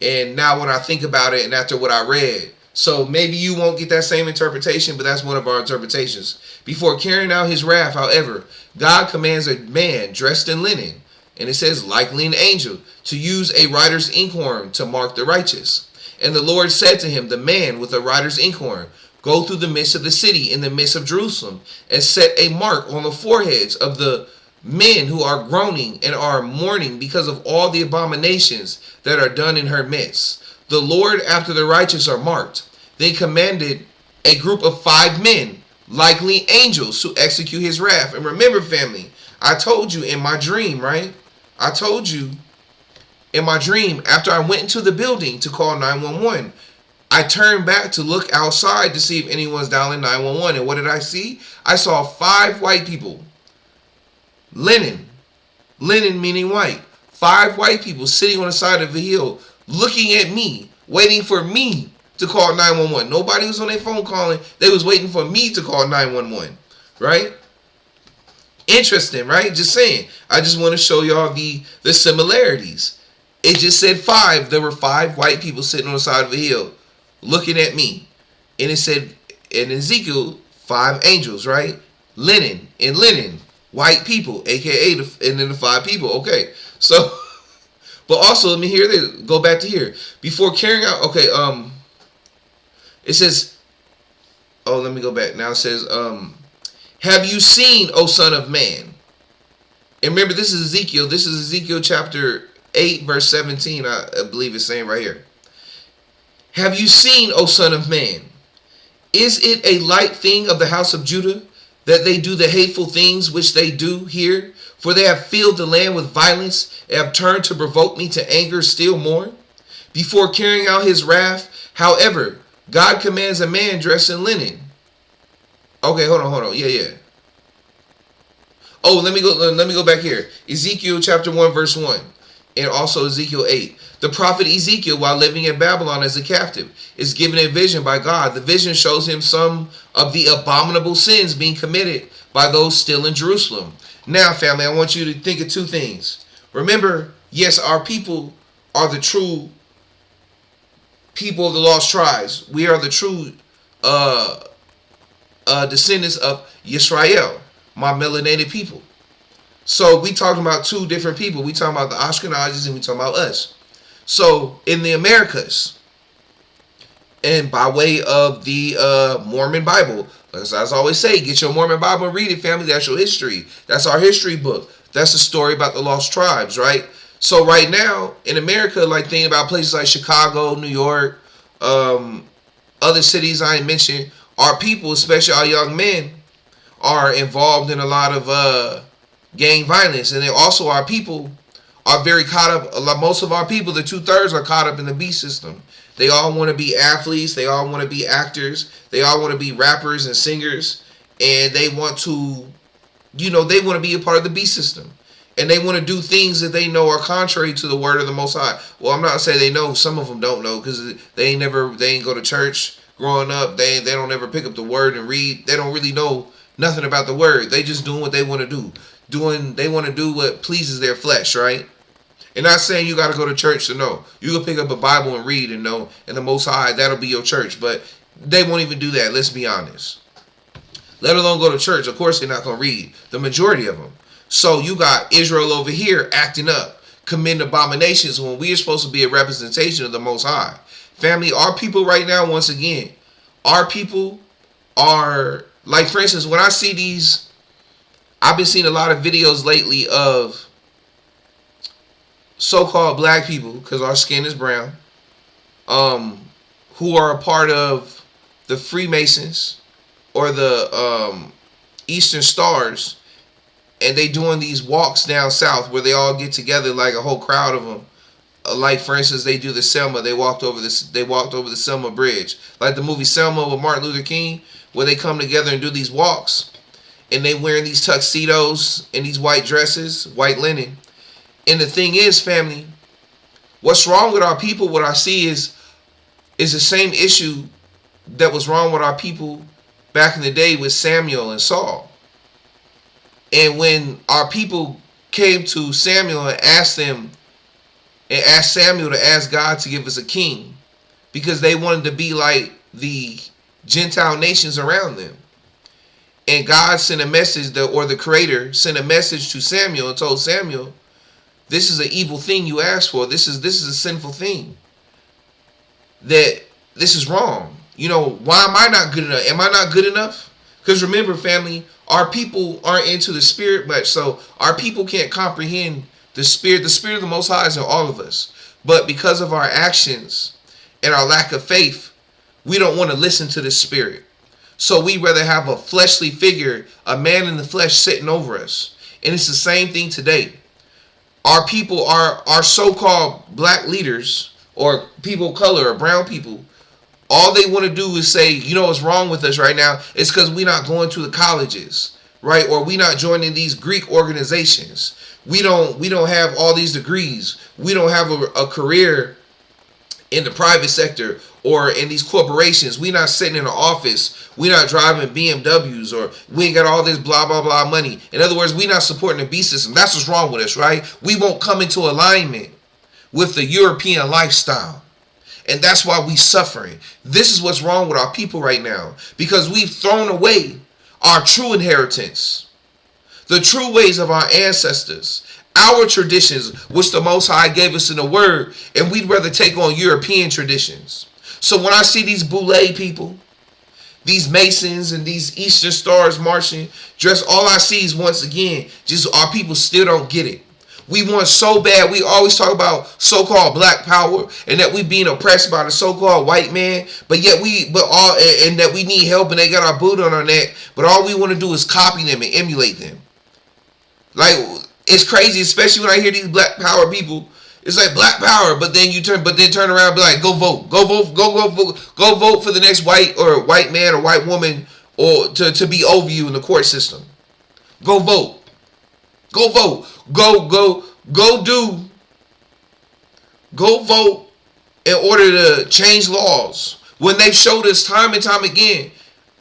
and now when I think about it and after what I read, so maybe you won't get that same interpretation, but that's one of our interpretations. Before carrying out his wrath, however, God commands a man dressed in linen, and it says likely an angel, to use a writer's inkhorn to mark the righteous. And the Lord said to him, the man with a writer's inkhorn, go through the midst of the city in the midst of Jerusalem, and set a mark on the foreheads of the men who are groaning and are mourning because of all the abominations that are done in her midst. The Lord after the righteous are marked. They commanded a group of 5 men, likely angels, to execute his wrath. And remember, family, I told you in my dream, right? I told you in my dream, after I went into the building to call 911, I turned back to look outside to see if anyone's dialing 911. And what did I see? I saw 5 white people. Linen meaning white. 5 white people sitting on the side of the hill, looking at me, waiting for me to call 911. Nobody was on their phone calling. They was waiting for me to call 911, right? Interesting, right? Just saying. I just want to show y'all the similarities. It just said 5. There were 5 white people sitting on the side of a hill, looking at me. And it said in Ezekiel, 5 angels, right? Linen, white people, aka and then the 5 people. Okay, so, but also let me hear this. Go back to here. Before carrying out, okay, it says, oh, let me go back. Now it says, have you seen, O son of man? And remember, this is Ezekiel. This is Ezekiel chapter 8, verse 17, I believe it's saying right here. Have you seen, O son of man? Is it a light thing of the house of Judah that they do the hateful things which they do here? For they have filled the land with violence and have turned to provoke me to anger still more. Before carrying out his wrath, however, God commands a man dressed in linen. Okay, hold on. Yeah. Oh, let me go back here. Ezekiel chapter 1, verse 1. And also Ezekiel 8. The prophet Ezekiel, while living in Babylon as a captive, is given a vision by God. The vision shows him some of the abominable sins being committed by those still in Jerusalem. Now, family, I want you to think of two things. Remember, yes, our people are the true people of the lost tribes. We are the true descendants of Yisrael, my melanated people. So we talking about two different people. We talking about the Ashkenazis and we talking about us. So in the Americas, and by way of the Mormon Bible, as I always say, get your Mormon Bible and read it, family. That's your history. That's our history book. That's the story about the lost tribes, right? So right now in America, like thinking about places like Chicago, New York, other cities I ain't mentioned, our people, especially our young men, are involved in a lot of gang violence, and then also our people are very caught up. Most of our people, the 2/3, are caught up in the beast system. They all want to be athletes. They all want to be actors. They all want to be rappers and singers, and they want to, they want to be a part of the beast system, and they want to do things that they know are contrary to the word of the Most High. Well, I'm not saying they know. Some of them don't know because they ain't go to church growing up. They don't ever pick up the word and read. They don't really know nothing about the word. They just doing what they want to do. They want to do what pleases their flesh, right? And not saying you got to go to church to know. You can pick up a Bible and read and know, and the Most High, that'll be your church. But they won't even do that, let's be honest. Let alone go to church. Of course they're not going to read, the majority of them. So you got Israel over here acting up, committing abominations when we are supposed to be a representation of the Most High. Family, our people right now, once again, our people are, like for instance, when I see these, I've been seeing a lot of videos lately of so-called black people, because our skin is brown, who are a part of the Freemasons or the Eastern Stars, and they doing these walks down south where they all get together, like a whole crowd of them. Like for instance, they do the Selma. They walked over the Selma Bridge, like the movie Selma with Martin Luther King, where they come together and do these walks, and they wearing these tuxedos and these white dresses, white linen. And the thing is, family, what's wrong with our people, what I see is the same issue that was wrong with our people back in the day with Samuel and Saul. And when our people came to Samuel and asked Samuel to ask God to give us a king, because they wanted to be like the Gentile nations around them. And God sent a message, or the Creator sent a message to Samuel and told Samuel, this is an evil thing you asked for. This is a sinful thing. That this is wrong. Why am I not good enough? Am I not good enough? Because remember, family, our people aren't into the spirit much. So our people can't comprehend the spirit. The spirit of the Most High is in all of us. But because of our actions and our lack of faith, we don't want to listen to the spirit. So we rather have a fleshly figure, a man in the flesh sitting over us. And it's the same thing today. Our people, our so-called black leaders, or people of color, or brown people, all they want to do is say, what's wrong with us right now? It's because we're not going to the colleges, right? Or we not joining these Greek organizations. We don't have all these degrees. We don't have a career in the private sector or in these corporations. We not sitting in an office. We not driving BMWs, or we ain't got all this blah, blah, blah money. In other words, we not supporting the beast system. That's what's wrong with us, right? We won't come into alignment with the European lifestyle. And that's why we suffering. This is what's wrong with our people right now, because we've thrown away our true inheritance, the true ways of our ancestors, our traditions, which the Most High gave us in the Word, and we'd rather take on European traditions. So when I see these Boule people, these Masons and these Eastern Stars marching, dressed, all I see is, once again, just our people still don't get it. We want so bad. We always talk about so-called black power and that we being oppressed by the so-called white man, and that we need help and they got our boot on our neck. But all we want to do is copy them and emulate them. Like, it's crazy, especially when I hear these black power people. It's like black power, but then turn around and be like, go vote for the next white man or white woman or to be over you in the court system. Go vote. Go vote. Go do Go vote in order to change laws. When they've showed us time and time again,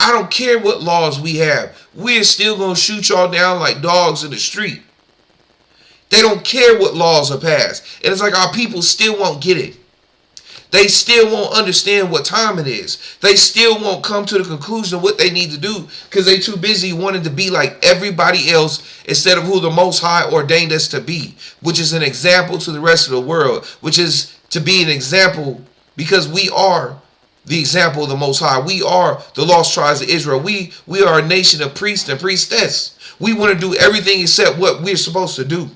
I don't care what laws we have. We're still going to shoot y'all down like dogs in the street. They don't care what laws are passed. And it's like our people still won't get it. They still won't understand what time it is. They still won't come to the conclusion of what they need to do because they too busy wanting to be like everybody else instead of who the Most High ordained us to be, which is an example to the rest of the world, which is to be an example because we are the example of the Most High. We are the lost tribes of Israel. We are a nation of priests and priestess. We want to do everything except what we're supposed to do.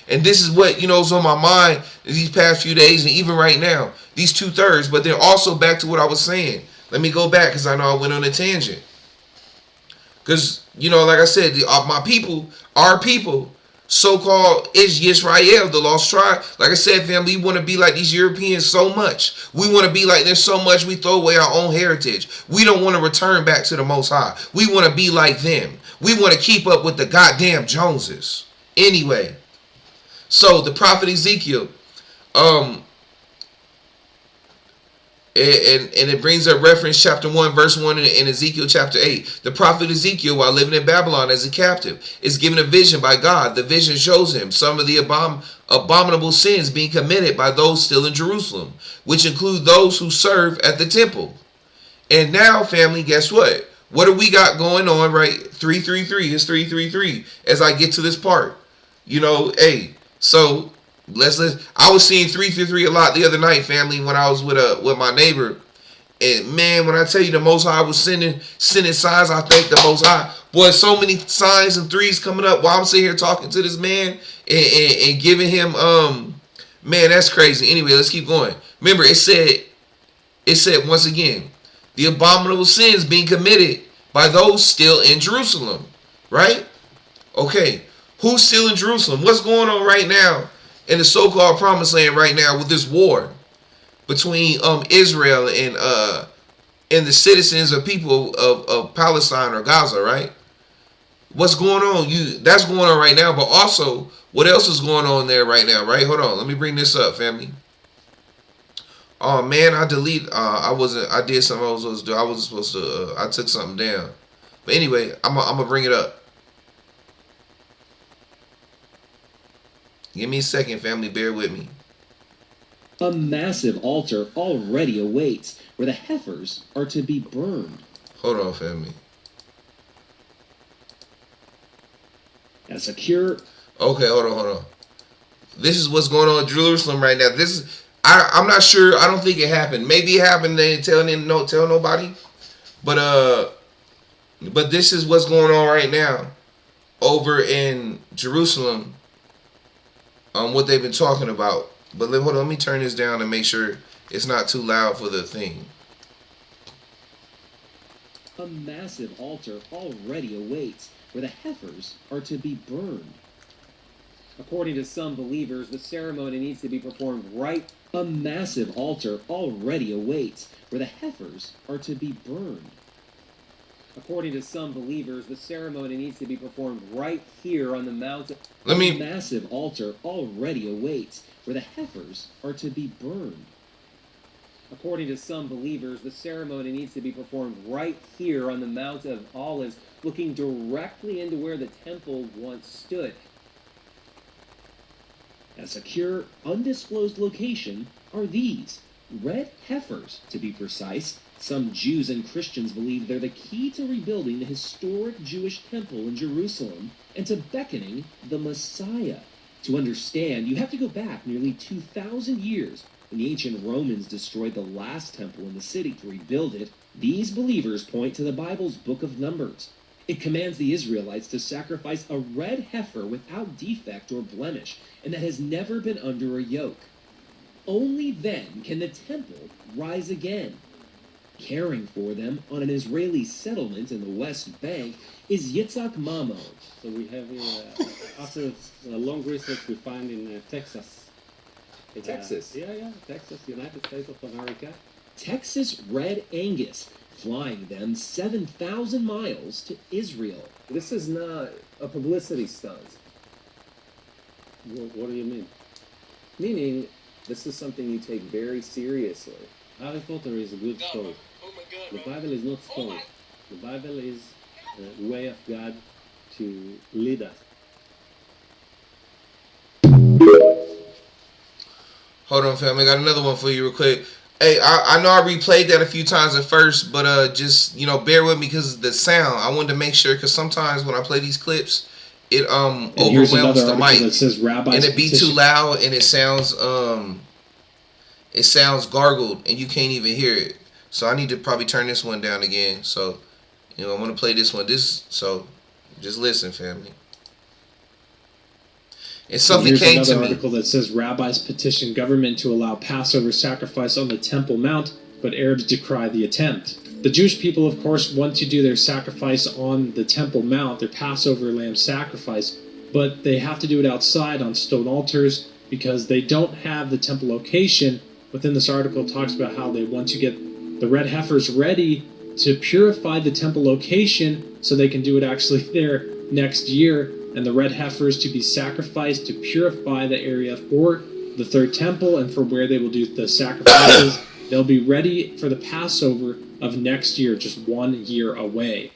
And this is what, is on my mind these past few days and even right now, these 2/3. But then also back to what I was saying. Let me go back because I know I went on a tangent. Because, like I said, my people, our people, so-called is Yisrael, the lost tribe. Like I said, family, we want to be like these Europeans so much. We want to be like them so much we throw away our own heritage. We don't want to return back to the Most High. We want to be like them. We want to keep up with the goddamn Joneses. Anyway. So the prophet Ezekiel, and it brings up reference chapter 1 verse 1 in Ezekiel chapter 8. The prophet Ezekiel, while living in Babylon as a captive, is given a vision by God. The vision shows him some of the abominable sins being committed by those still in Jerusalem, which include those who serve at the temple. And now, family, guess what? What do we got going on, right? 333 is 333 as I get to this part. Hey. So I was seeing 333 a lot the other night, family, when I was with my neighbor. And man, when I tell you the Most High was sending signs, I thank the Most High. Boy, so many signs and threes coming up while I'm sitting here talking to this man and giving him man, that's crazy. Anyway, let's keep going. Remember, it said once again, the abominable sins being committed by those still in Jerusalem. Right? Okay. Who's still in Jerusalem? What's going on right now in the so-called promised land right now with this war between Israel and the citizens or people of Palestine or Gaza, right? What's going on? That's going on right now, but also what else is going on there right now, right? Hold on, let me bring this up, family. Oh man, I did something I was supposed to do. I wasn't supposed to I took something down. But anyway, I'm gonna bring it up. Give me a second, family. Bear with me. A massive altar already awaits, where the heifers are to be burned. Hold on, family. A secure... Okay, hold on. This is what's going on in Jerusalem right now. I'm not sure. I don't think it happened. Maybe it happened. They tell nobody. But this is what's going on right now over in Jerusalem. What they've been talking about. But hold on, let me turn this down and make sure it's not too loud for the thing. A massive altar already awaits, where the heifers are to be burned. According to some believers, the ceremony needs to be performed right. A massive altar already awaits, where the heifers are to be burned. According to some believers, the ceremony needs to be performed right here on the mountain. A massive altar already awaits, where the heifers are to be burned. According to some believers, the ceremony needs to be performed right here on the Mount of Olives, looking directly into where the temple once stood. A secure, undisclosed location are these red heifers, to be precise. Some Jews and Christians believe they're the key to rebuilding the historic Jewish temple in Jerusalem and to beckoning the Messiah. To understand, you have to go back nearly 2,000 years when the ancient Romans destroyed the last temple in the city to rebuild it. These believers point to the Bible's book of Numbers. It commands the Israelites to sacrifice a red heifer without defect or blemish, and that has never been under a yoke. Only then can the temple rise again. Caring for them on an Israeli settlement in the West Bank is Yitzhak Mamo. So we have here, after a long research, we find in Texas. Texas? Texas, United States of America. Texas Red Angus, flying them 7,000 miles to Israel. This is not a publicity stunt. What do you mean? Meaning, this is something you take very seriously. Harry Potter is a good story. The Bible is not story. The Bible is a way of God to lead us. Hold on, fam. I got another one for you real quick. Hey, I know I replayed that a few times at first, but just bear with me because of the sound. I wanted to make sure because sometimes when I play these clips, it overwhelms the mic that says and it be too loud and it sounds gargled and you can't even hear it. So I need to probably turn this one down again. So I'm gonna play this one. So just listen, family. And something came to me. Article that says rabbis petition government to allow Passover sacrifice on the Temple Mount, but Arabs decry the attempt. The Jewish people, of course, want to do their sacrifice on the Temple Mount, their Passover lamb sacrifice, but they have to do it outside on stone altars because they don't have the temple location. Within this article, it talks about how they want to get the red heifers ready to purify the temple location so they can do it actually there next year, and the red heifers to be sacrificed to purify the area for the third temple and for where they will do the sacrifices. They'll be ready for the Passover of next year, just 1 year away.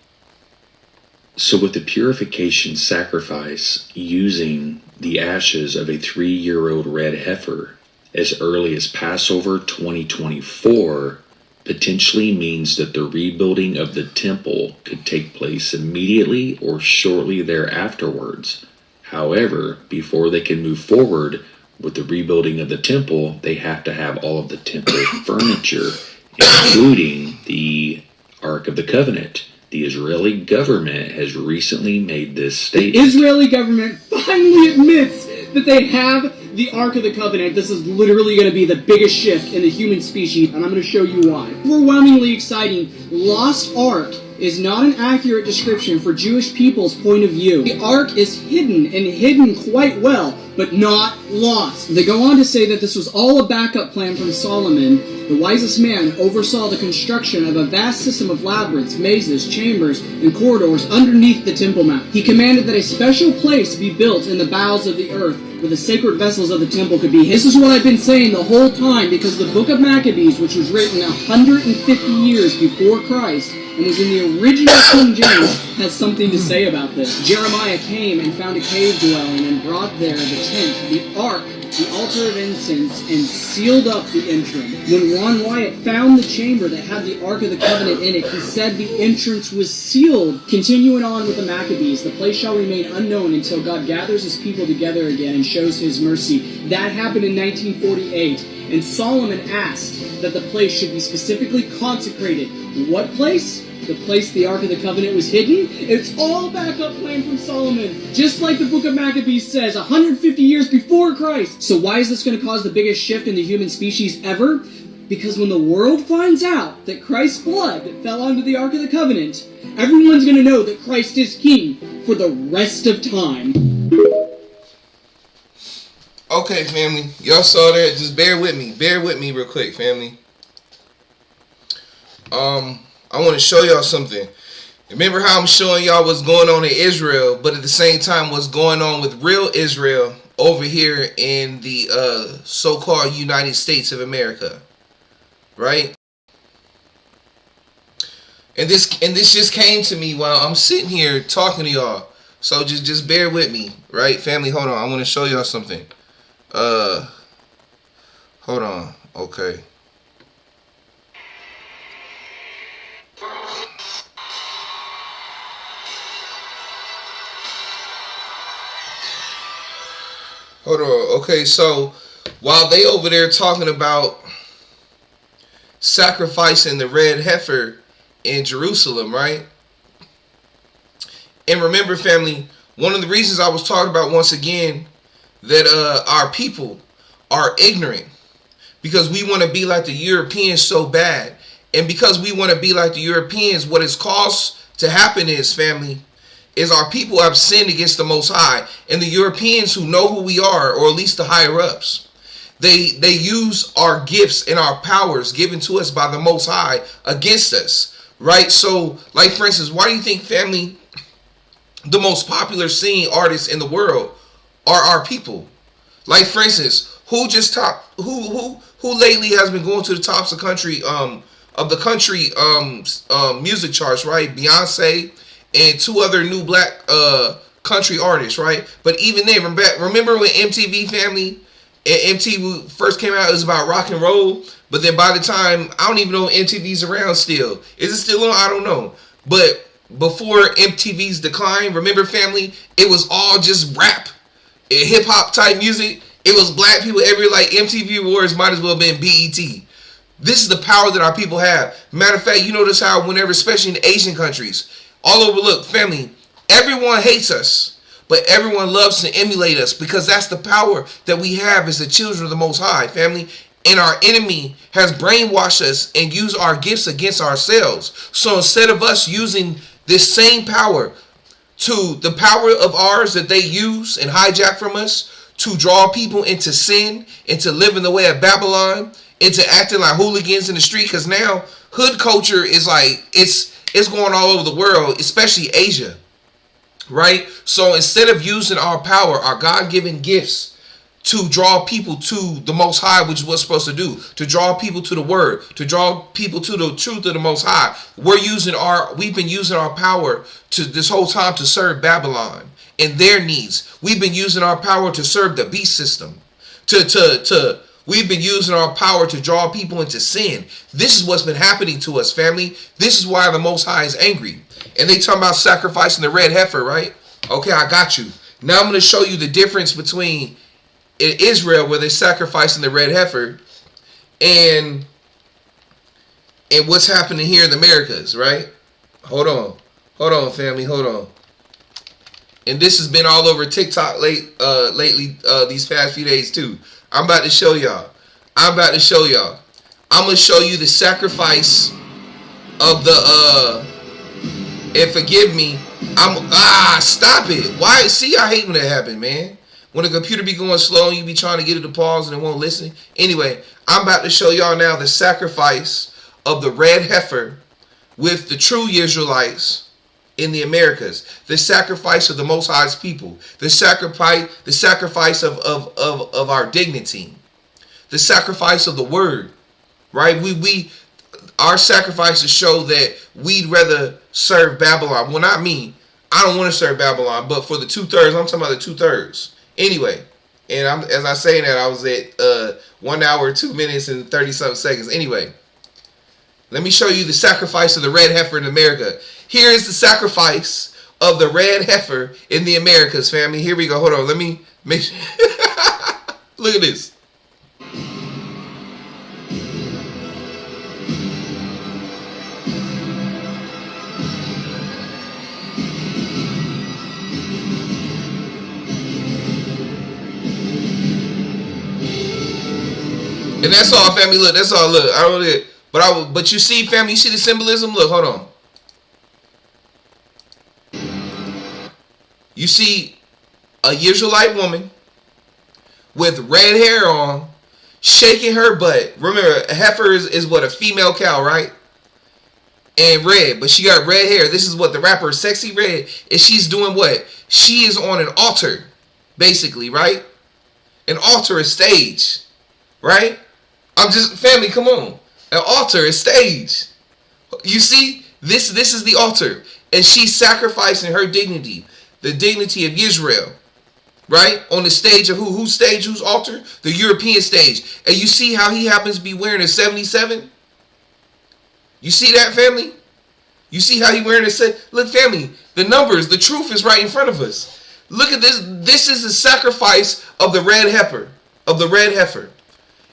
So with the purification sacrifice using the ashes of a 3-year-old red heifer as early as Passover 2024 potentially means that the rebuilding of the temple could take place immediately or shortly thereafterwards. However, before they can move forward with the rebuilding of the temple, they have to have all of the temple furniture, including the Ark of the Covenant. The Israeli government has recently made this statement. The Israeli government finally admits that they have the Ark of the Covenant. This is literally going to be the biggest shift in the human species, and I'm going to show you why. Overwhelmingly exciting, Lost Ark is not an accurate description for Jewish people's point of view. The Ark is hidden, and hidden quite well, but not lost. They go on to say that this was all a backup plan from Solomon. The wisest man oversaw the construction of a vast system of labyrinths, mazes, chambers, and corridors underneath the Temple Mount. He commanded that a special place be built in the bowels of the earth where the sacred vessels of the temple could be hidden. This is what I've been saying the whole time, because the book of Maccabees, which was written 150 years before Christ and was in the original King James, has something to say about this. Jeremiah came and found a cave dwelling and brought there the tent, the ark, the altar of incense, and sealed up the entrance. When Ron Wyatt found the chamber that had the Ark of the Covenant in it, he said the entrance was sealed. Continuing on with the Maccabees, the place shall remain unknown until God gathers his people together again and shows his mercy. That happened in 1948, and Solomon asked that the place should be specifically consecrated. What place? The place the Ark of the Covenant was hidden? It's all a backup plan from Solomon. Just like the book of Maccabees says, 150 years before Christ. So why is this going to cause the biggest shift in the human species ever? Because when the world finds out that Christ's blood fell onto the Ark of the Covenant, everyone's going to know that Christ is king for the rest of time. Okay, family. Y'all saw that. Just bear with me. Bear with me real quick, family. I want to show y'all something. Remember how I'm showing y'all what's going on in Israel, but at the same time what's going on with real Israel over here in the so-called United States of America, right? And this just came to me while I'm sitting here talking to y'all. So just bear with me, right, family? Hold on, I want to show y'all something. Hold on, okay. Hold on. Okay, so while they over there talking about sacrificing the red heifer in Jerusalem, right? And remember, family, one of the reasons I was talking about once again that our people are ignorant because we want to be like the Europeans so bad. And because we want to be like the Europeans, what it's caused to happen is, family, is our people have sinned against the Most High, and the Europeans who know who we are, or at least the higher ups, they use our gifts and our powers given to us by the Most High against us, right? So, like for instance, why do you think, family, the most popular singing artists in the world are our people? Like for instance, Who just top? Who lately has been going to the tops of the country music charts, right? Beyonce and two other new black country artists, right? But even then, remember when MTV Family and MTV first came out, it was about rock and roll. But then by the time, I don't even know if MTV's around still. Is it still on? I don't know. But before MTV's decline, remember Family? It was all just rap, hip hop type music. It was black people every, like, MTV Awards might as well have been BET. This is the power that our people have. Matter of fact, you notice how whenever, especially in the Asian countries, all over, look, family, everyone hates us, but everyone loves to emulate us because that's the power that we have as the children of the Most High, family. And our enemy has brainwashed us and used our gifts against ourselves. So instead of us using this same power to the power of ours that they use and hijack from us to draw people into sin, into living the way of Babylon, into acting like hooligans in the street, because now hood culture is like, it's going all over the world, especially Asia, right? So instead of using our power, our God-given gifts, to draw people to the Most High, which is what's supposed to do, to draw people to the Word, to draw people to the truth of the Most High, we've been using our power to this whole time to serve Babylon and their needs. We've been using our power to serve the beast system, we've been using our power to draw people into sin. This is what's been happening to us, family. This is why the Most High is angry. And they talk about sacrificing the red heifer, right? Okay, I got you. Now I'm going to show you the difference between in Israel, where they're sacrificing the red heifer, and what's happening here in the Americas, right? Hold on, family, hold on. And this has been all over TikTok lately, these past few days too. I'm about to show y'all. I'm going to show you the sacrifice of the and forgive me. Stop it. Why? See, I hate when that happens, man. When the computer be going slow and you be trying to get it to pause and it won't listen. Anyway, I'm about to show y'all now the sacrifice of the red heifer with the true Israelites in the Americas. The sacrifice of the Most High's people. The sacrifice of our dignity. The sacrifice of the word. Right? Our sacrifices show that we'd rather serve Babylon. Well, not me. I don't want to serve Babylon, but for the 2/3, I'm talking about the 2/3. Anyway, and as I say that, I was at 1 hour, 2 minutes, and 30-something seconds. Anyway, let me show you the sacrifice of the red heifer in America. Here is the sacrifice of the red heifer in the Americas, family. Here we go. Hold on. Let me make sure. Look at this. And that's all, family. Look, that's all. Look, I don't know it, but you see, family, you see the symbolism. Look, hold on. You see a Israelite woman with red hair on, shaking her butt. Remember, a heifer is what, a female cow, right? And red, but she got red hair. This is what the rapper Sexy Red, and she's doing what? She is on an altar, basically, right? An altar is stage, right? Family, come on. An altar is stage. You see, this is the altar. And she's sacrificing her dignity. The dignity of Israel. Right? On the stage of whose stage? Whose altar? The European stage. And you see how he happens to be wearing a 77? You see that, family? You see how he wearing a Look, family, the numbers, the truth is right in front of us. Look at this. This is the sacrifice of the red heifer. Of the red heifer.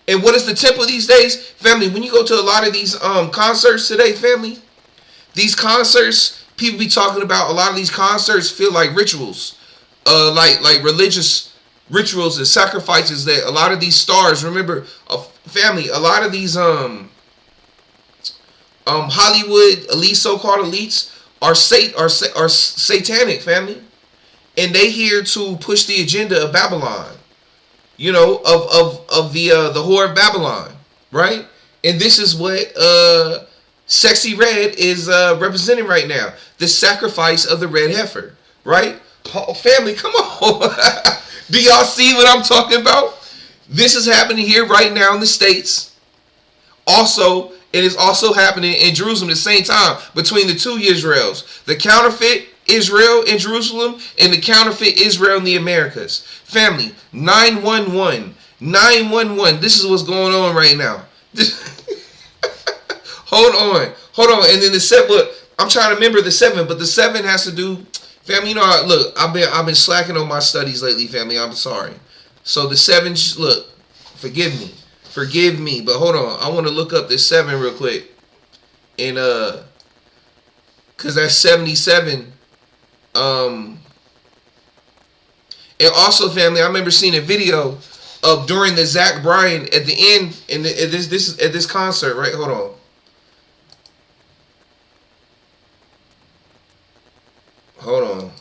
And what is the temple these days? Family, when you go to a lot of these concerts today, family, these concerts, people be talking about a lot of these concerts feel like rituals. Like religious rituals and sacrifices that a lot of these stars, remember, family, a lot of these Hollywood elite, so-called elites are satanic, family. And they here to push the agenda of Babylon. You know, of the whore of Babylon, right? And this is what Sexy Red is representing right now. The sacrifice of the red heifer, right? Oh, family, come on. Do y'all see what I'm talking about? This is happening here right now in the States. Also, it is also happening in Jerusalem at the same time between the two Israels. The counterfeit Israel in Jerusalem and the counterfeit Israel in the Americas. Family, 911. 911. This is what's going on right now. Hold on. And then the 7, look, I'm trying to remember the 7, but the 7 has to do, family, you know, look, I've been slacking on my studies lately, family. I'm sorry. So the 7, look, forgive me, but hold on. I want to look up this 7 real quick. And cuz that's 77. And also, family, I remember seeing a video of during the Zach Bryan at the end and at this concert, right? Hold on.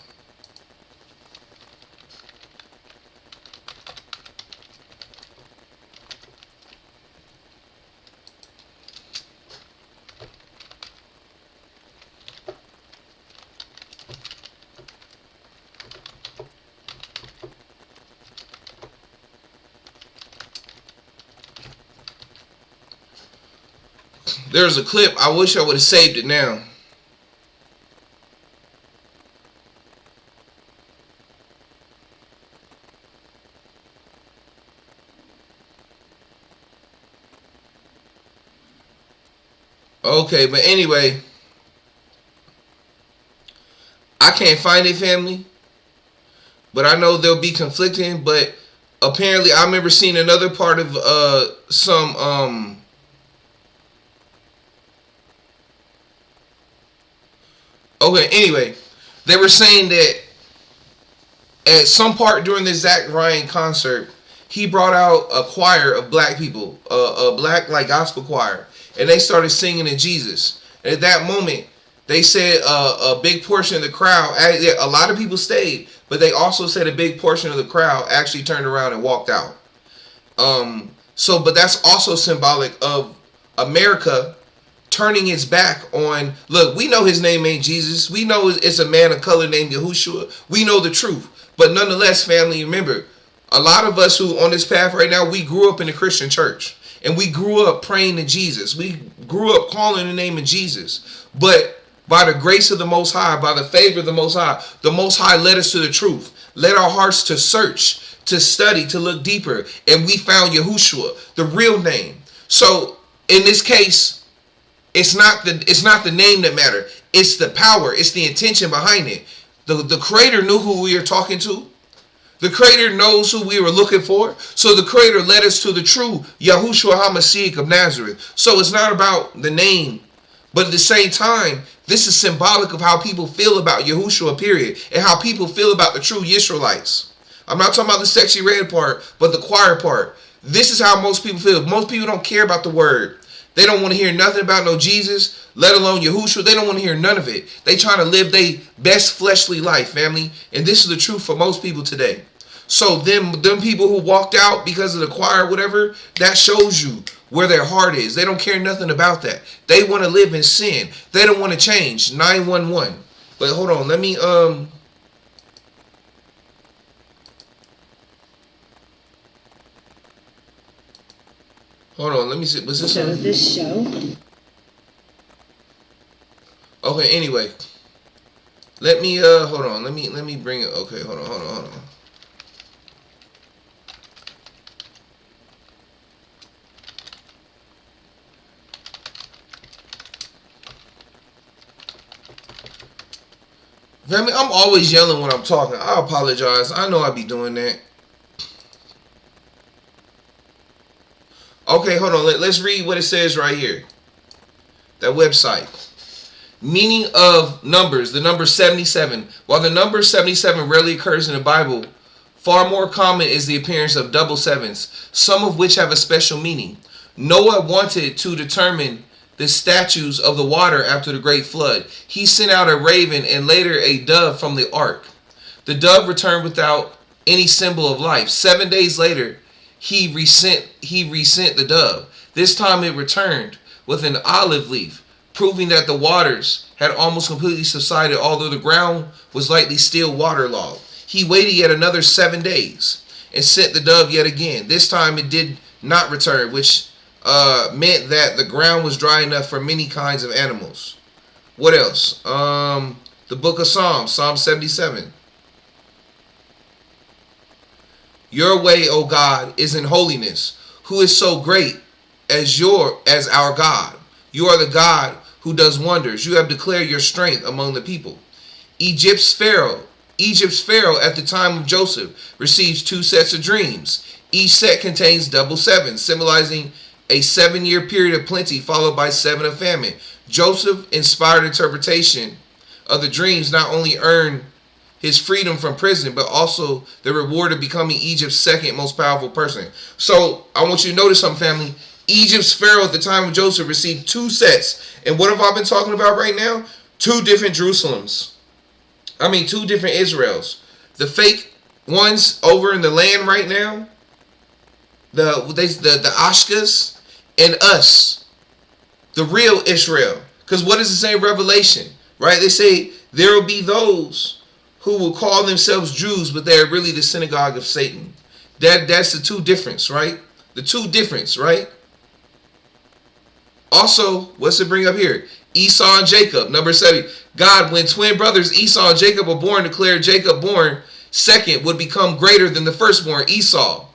There's a clip. I wish I would have saved it now. Okay, but anyway, I can't find it, family. But I know they'll be conflicting. But apparently, I remember seeing another part of some Okay, anyway, they were saying that at some part during the Zach Bryan concert, he brought out a choir of black people, a black like gospel choir, and they started singing to Jesus. And at that moment, they said a big portion of the crowd, a lot of people stayed, but they also said a big portion of the crowd actually turned around and walked out. But that's also symbolic of America turning its back on, look, we know his name ain't Jesus. We know it's a man of color named Yahushua. We know the truth. But nonetheless, family, remember, a lot of us who on this path right now, we grew up in the Christian church. And we grew up praying to Jesus. We grew up calling the name of Jesus. But by the grace of the Most High, by the favor of the Most High led us to the truth. Led our hearts to search, to study, to look deeper. And we found Yahushua, the real name. So in this case, it's not the name that matters. It's the power. It's the intention behind it. The Creator knew who we are talking to. The Creator knows who we were looking for. So the Creator led us to the true Yahushua HaMashiach of Nazareth. So it's not about the name. But at the same time, this is symbolic of how people feel about Yahushua, period. And how people feel about the true Yisraelites. I'm not talking about the sexy red part, but the choir part. This is how most people feel. Most people don't care about the word. They don't want to hear nothing about no Jesus, let alone Yahushua. They don't want to hear none of it. They trying to live their best fleshly life, family. And this is the truth for most people today. So them people who walked out because of the choir or whatever, that shows you where their heart is. They don't care nothing about that. They want to live in sin. They don't want to change. 911. But hold on, let me hold on, let me see. Was this So this show? Okay, anyway. Let me hold on. Let me bring it. Okay, hold on. Family, I'm always yelling when I'm talking. I apologize. I know I be doing that. Okay, hold on. Let's read what it says right here. That website. Meaning of numbers. The number 77. While the number 77 rarely occurs in the Bible, far more common is the appearance of double sevens, some of which have a special meaning. Noah wanted to determine the statutes of the water after the great flood. He sent out a raven and later a dove from the ark. The dove returned without any symbol of life. 7 days later, he resent the dove. This time it returned with an olive leaf, proving that the waters had almost completely subsided, although the ground was likely still waterlogged. He waited yet another 7 days. and sent the dove yet again. This time it did not return, which meant that the ground was dry enough for many kinds of animals. What else? The book of Psalms, Psalm 77. Your way, O God, is in holiness. Who is so great as our God? You are the God who does wonders. You have declared your strength among the people. Egypt's Pharaoh at the time of Joseph receives 2 sets of dreams. Each set contains double sevens, symbolizing a 7-year period of plenty followed by 7 of famine. Joseph's inspired interpretation of the dreams not only earned his freedom from prison, but also the reward of becoming Egypt's second most powerful person. So I want you to notice something, family. Egypt's Pharaoh at the time of Joseph received 2 sets. And what have I been talking about right now? 2 different Jerusalems. 2 different Israels. The fake ones over in the land right now, the Ashkas, and us, the real Israel. Because what does it say in Revelation? Right? They say there will be those who will call themselves Jews, but they're really the synagogue of Satan. That's the 2 difference, right? The 2 difference, right? Also, what's it bring up here? Esau and Jacob, number 7. God, when twin brothers Esau and Jacob were born, declared Jacob born second would become greater than the firstborn, Esau.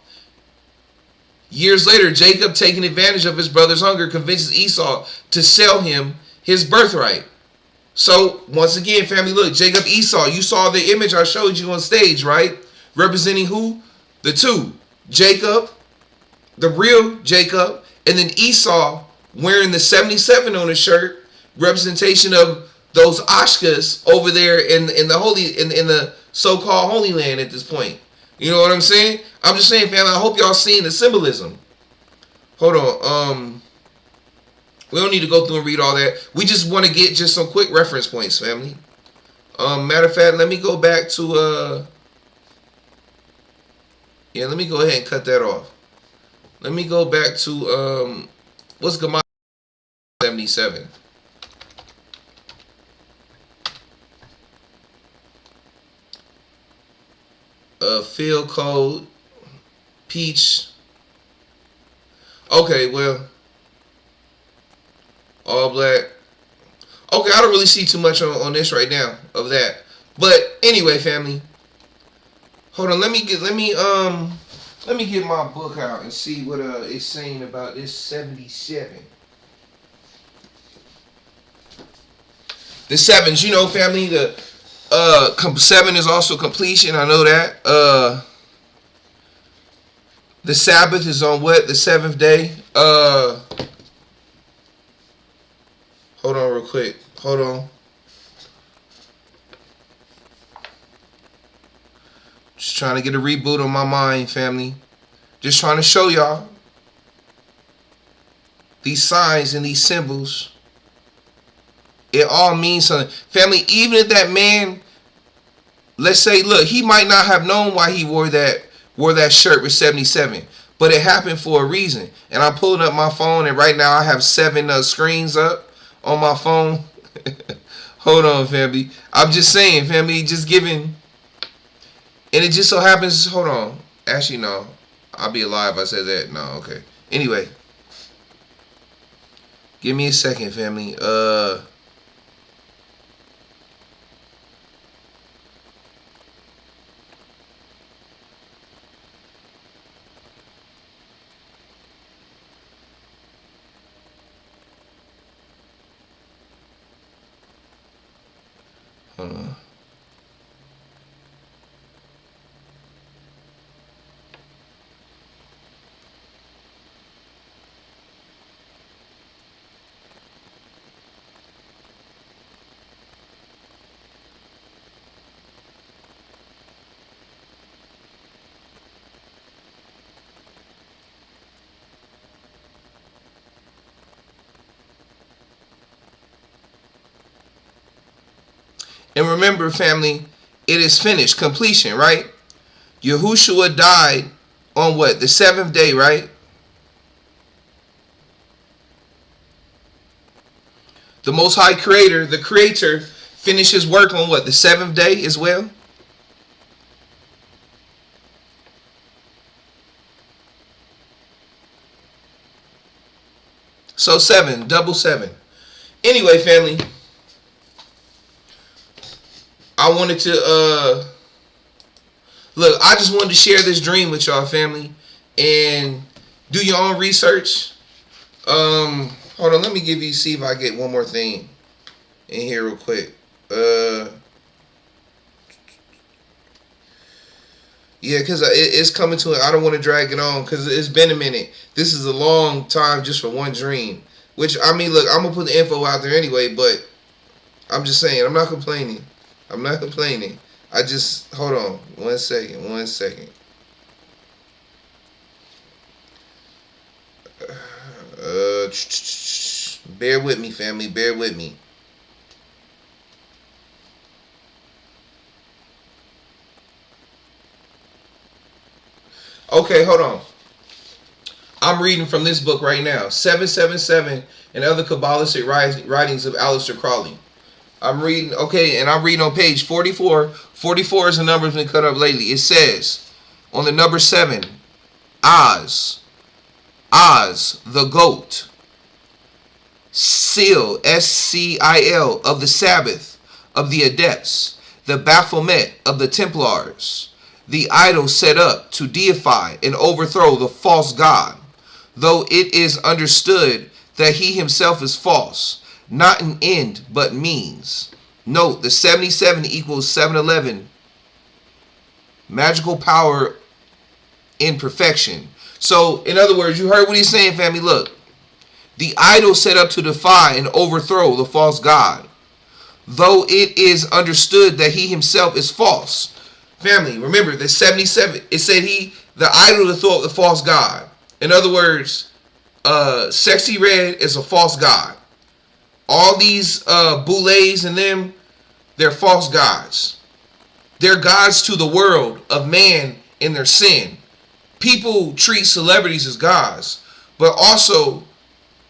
Years later, Jacob, taking advantage of his brother's hunger, convinces Esau to sell him his birthright. So, once again, family, look, Jacob, Esau, you saw the image I showed you on stage, right? Representing who? The 2. Jacob, the real Jacob, and then Esau wearing the 77 on his shirt, representation of those Ashkas over there in the so-called Holy Land at this point. You know what I'm saying? I'm just saying, family, I hope y'all seeing the symbolism. Hold on. We don't need to go through and read all that. We just want to get just some quick reference points, family. Matter of fact, let me go back to let me go ahead and cut that off. Let me go back to what's Gemara 77. Field code, peach. Okay, well, all black. Okay, I don't really see too much on this right now of that. But anyway, family, hold on. Let me get my book out and see what it's saying about this 77. The 7s, you know, family. The 7 is also completion. I know that. The Sabbath is on what? The 7th day. Hold on real quick. Hold on. Just trying to get a reboot on my mind, family. Just trying to show y'all these signs and these symbols. It all means something. Family, even if that man, let's say, look, he might not have known why he wore that shirt with 77. But it happened for a reason. And I'm pulling up my phone, and right now I have 7 screens up on my phone. Hold on, family. I'm just saying, family, just giving. And it just so happens, hold on. Actually, no. I'll be a lie if I said that. No, okay. Anyway. Give me a second, family. Hold on. And remember, family, it is finished. Completion, right? Yahushua died on what? The 7th day, right? The Most High Creator, the Creator, finished his work on what? The 7th day as well? So 7, double 7. Anyway, family, I wanted to look, I just wanted to share this dream with y'all, family, and do your own research. Hold on, let me see if I get one more thing in here real quick. Yeah, because it's coming to it. I don't want to drag it on because it's been a minute. This is a long time just for one dream. Which, I mean, look, I'm going to put the info out there anyway, but I'm just saying, I'm not complaining. I'm not complaining. I just, hold on, one second. Bear with me, family, bear with me. Okay, hold on. I'm reading from this book right now, 777 and Other Kabbalistic Writings of Aleister Crowley. I'm reading, okay, and I'm reading on page 44. 44 is the number that's been cut up lately. It says, on the number 7, Oz, the goat, Seal, S-C-I-L, of the Sabbath, of the Adepts, the Baphomet of the Templars, the idol set up to deify and overthrow the false god, though it is understood that he himself is false, not an end but means. Note, the 77 equals 711, magical power in perfection. So, in other words, you heard what he's saying, family. Look, the idol set up to defy and overthrow the false god, though it is understood that he himself is false. Family, remember, the 77, it said the idol to throw up the false god. In other words, Sexy Red is a false god. All these boulets and them, they're false gods. They're gods to the world of man in their sin. People treat celebrities as gods, but also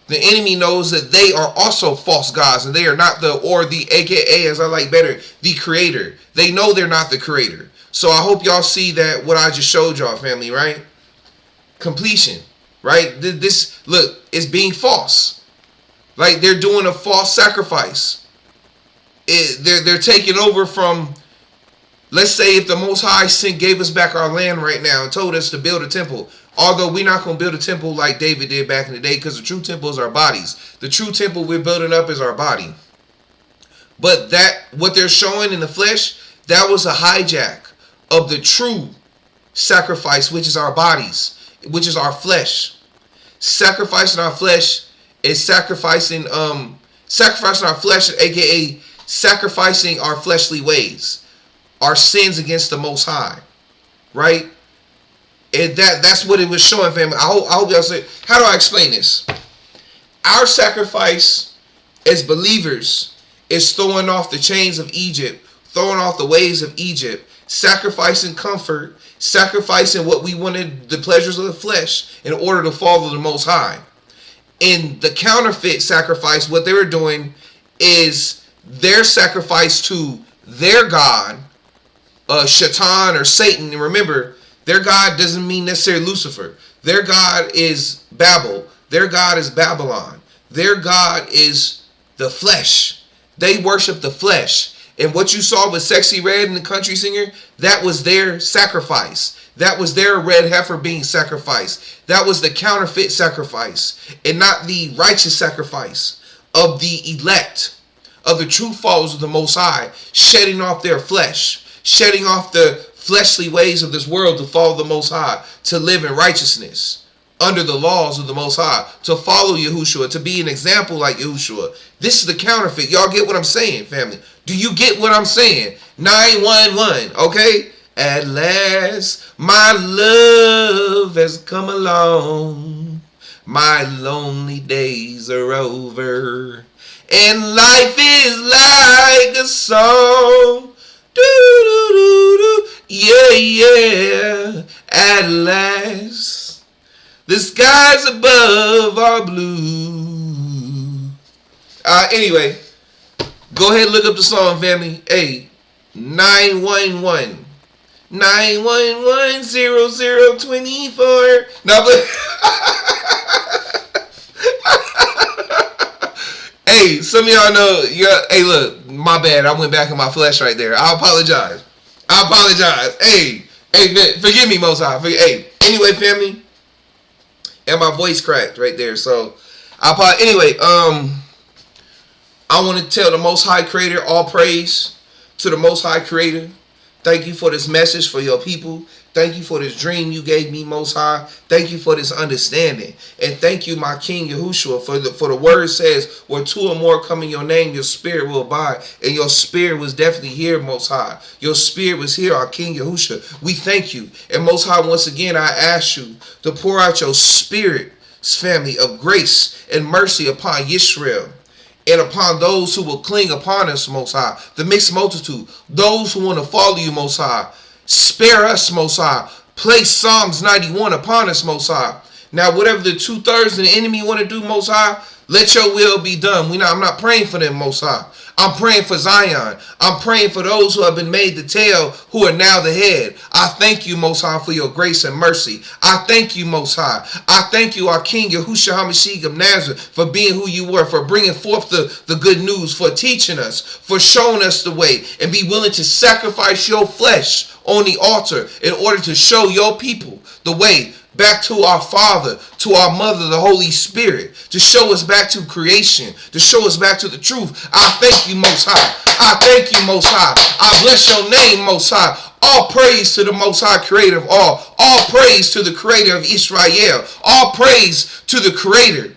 the enemy knows that they are also false gods, and they are not the AKA, as I like better, the creator. They know they're not the creator. So I hope y'all see that what I just showed y'all, family, right? Completion, right? This, look, is being false. Like, they're doing a false sacrifice. They're taking over from, let's say if the Most High gave us back our land right now and told us to build a temple. Although we're not going to build a temple like David did back in the day, because the true temple is our bodies. The true temple we're building up is our body. But what they're showing in the flesh, that was a hijack of the true sacrifice, which is our bodies, which is our flesh. Sacrificing our flesh is sacrificing our flesh, aka sacrificing our fleshly ways, our sins against the Most High, right? And that's what it was showing, family. I hope y'all say, how do I explain this? Our sacrifice as believers is throwing off the chains of Egypt, throwing off the ways of Egypt, sacrificing comfort, sacrificing what we wanted, the pleasures of the flesh, in order to follow the Most High. In the counterfeit sacrifice, what they were doing is their sacrifice to their god, Shaitan or Satan. And remember, their god doesn't mean necessarily Lucifer. Their god is Babel. Their god is Babylon. Their god is the flesh. They worship the flesh. And what you saw with Sexy Red and the country singer, that was their sacrifice. That was their red heifer being sacrificed. That was the counterfeit sacrifice, and not the righteous sacrifice of the elect, of the true followers of the Most High, shedding off their flesh, shedding off the fleshly ways of this world to follow the Most High, to live in righteousness under the laws of the Most High, to follow Yahushua, to be an example like Yahushua. This is the counterfeit. Y'all get what I'm saying, family? Do you get what I'm saying? 911, okay? At last, my love has come along. My lonely days are over, and life is like a song. Do-do-do-do. Yeah, yeah. At last, the skies above are blue. Anyway, go ahead and look up the song, family. Hey, 911. 911-0024. No, but Hey, some of y'all know. Hey, look, my bad. I went back in my flesh right there. I apologize. Hey, man, forgive me, Most High. Hey, anyway, family, and my voice cracked right there. So, anyway, I want to tell the Most High Creator all praise to the Most High Creator. Thank you for this message for your people. Thank you for this dream you gave me, Most High. Thank you for this understanding. And thank you, my King Yahushua, for the word says, where two or more come in your name, your spirit will abide. And your spirit was definitely here, Most High. Your spirit was here, our King Yahushua. We thank you. And Most High, once again, I ask you to pour out your spirit, family, of grace and mercy upon Yisrael. And upon those who will cling upon us, Most High, the mixed multitude, those who want to follow you, Most High. Spare us, Most High. Place Psalms 91 upon us, Most High. Now, whatever the 2/3 of the enemy want to do, Most High, let your will be done. I'm not praying for them, Most High. I'm praying for Zion. I'm praying for those who have been made the tail, who are now the head. I thank you, Most High, for your grace and mercy. I thank you, Most High. I thank you, our King, Yahushua HaMashiach of Nazareth, for being who you were, for bringing forth the good news, for teaching us, for showing us the way, and be willing to sacrifice your flesh on the altar in order to show your people the way back to our Father, to our Mother, the Holy Spirit, to show us back to creation, to show us back to the truth. I thank you, Most High. I thank you, Most High. I bless your name, Most High. All praise to the Most High Creator of all. All praise to the Creator of Israel. All praise to the Creator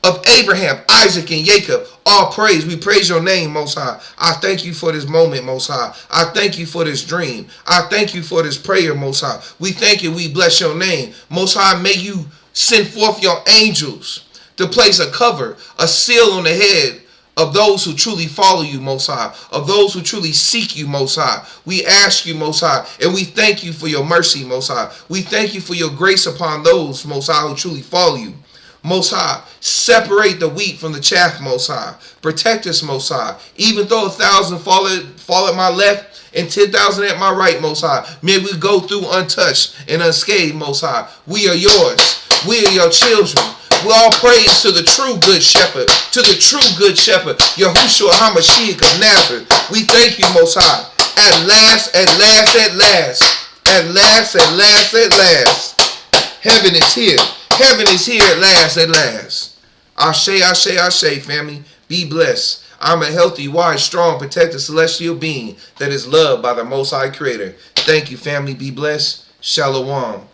of Abraham, Isaac, and Jacob. All praise. We praise your name, Most High. I thank you for this moment, Most High. I thank you for this dream. I thank you for this prayer, Most High. We thank you. We bless your name. Most High, may you send forth your angels to place a cover, a seal on the head of those who truly follow you, Most High, of those who truly seek you, Most High. We ask you, Most High, and we thank you for your mercy, Most High. We thank you for your grace upon those, Most High, who truly follow you. Most High, separate the wheat from the chaff, Most High. Protect us, Most High. Even though 1,000 fall at my left and 10,000 at my right, Most High, may we go through untouched and unscathed, Most High. We are yours. We are your children. We all praise to the true good shepherd, Yahushua HaMashiach of Nazareth. We thank you, Most High. At last, heaven is here. Heaven is here at last. Ashe, family. Be blessed. I'm a healthy, wise, strong, protected, celestial being that is loved by the Most High Creator. Thank you, family. Be blessed. Shalom.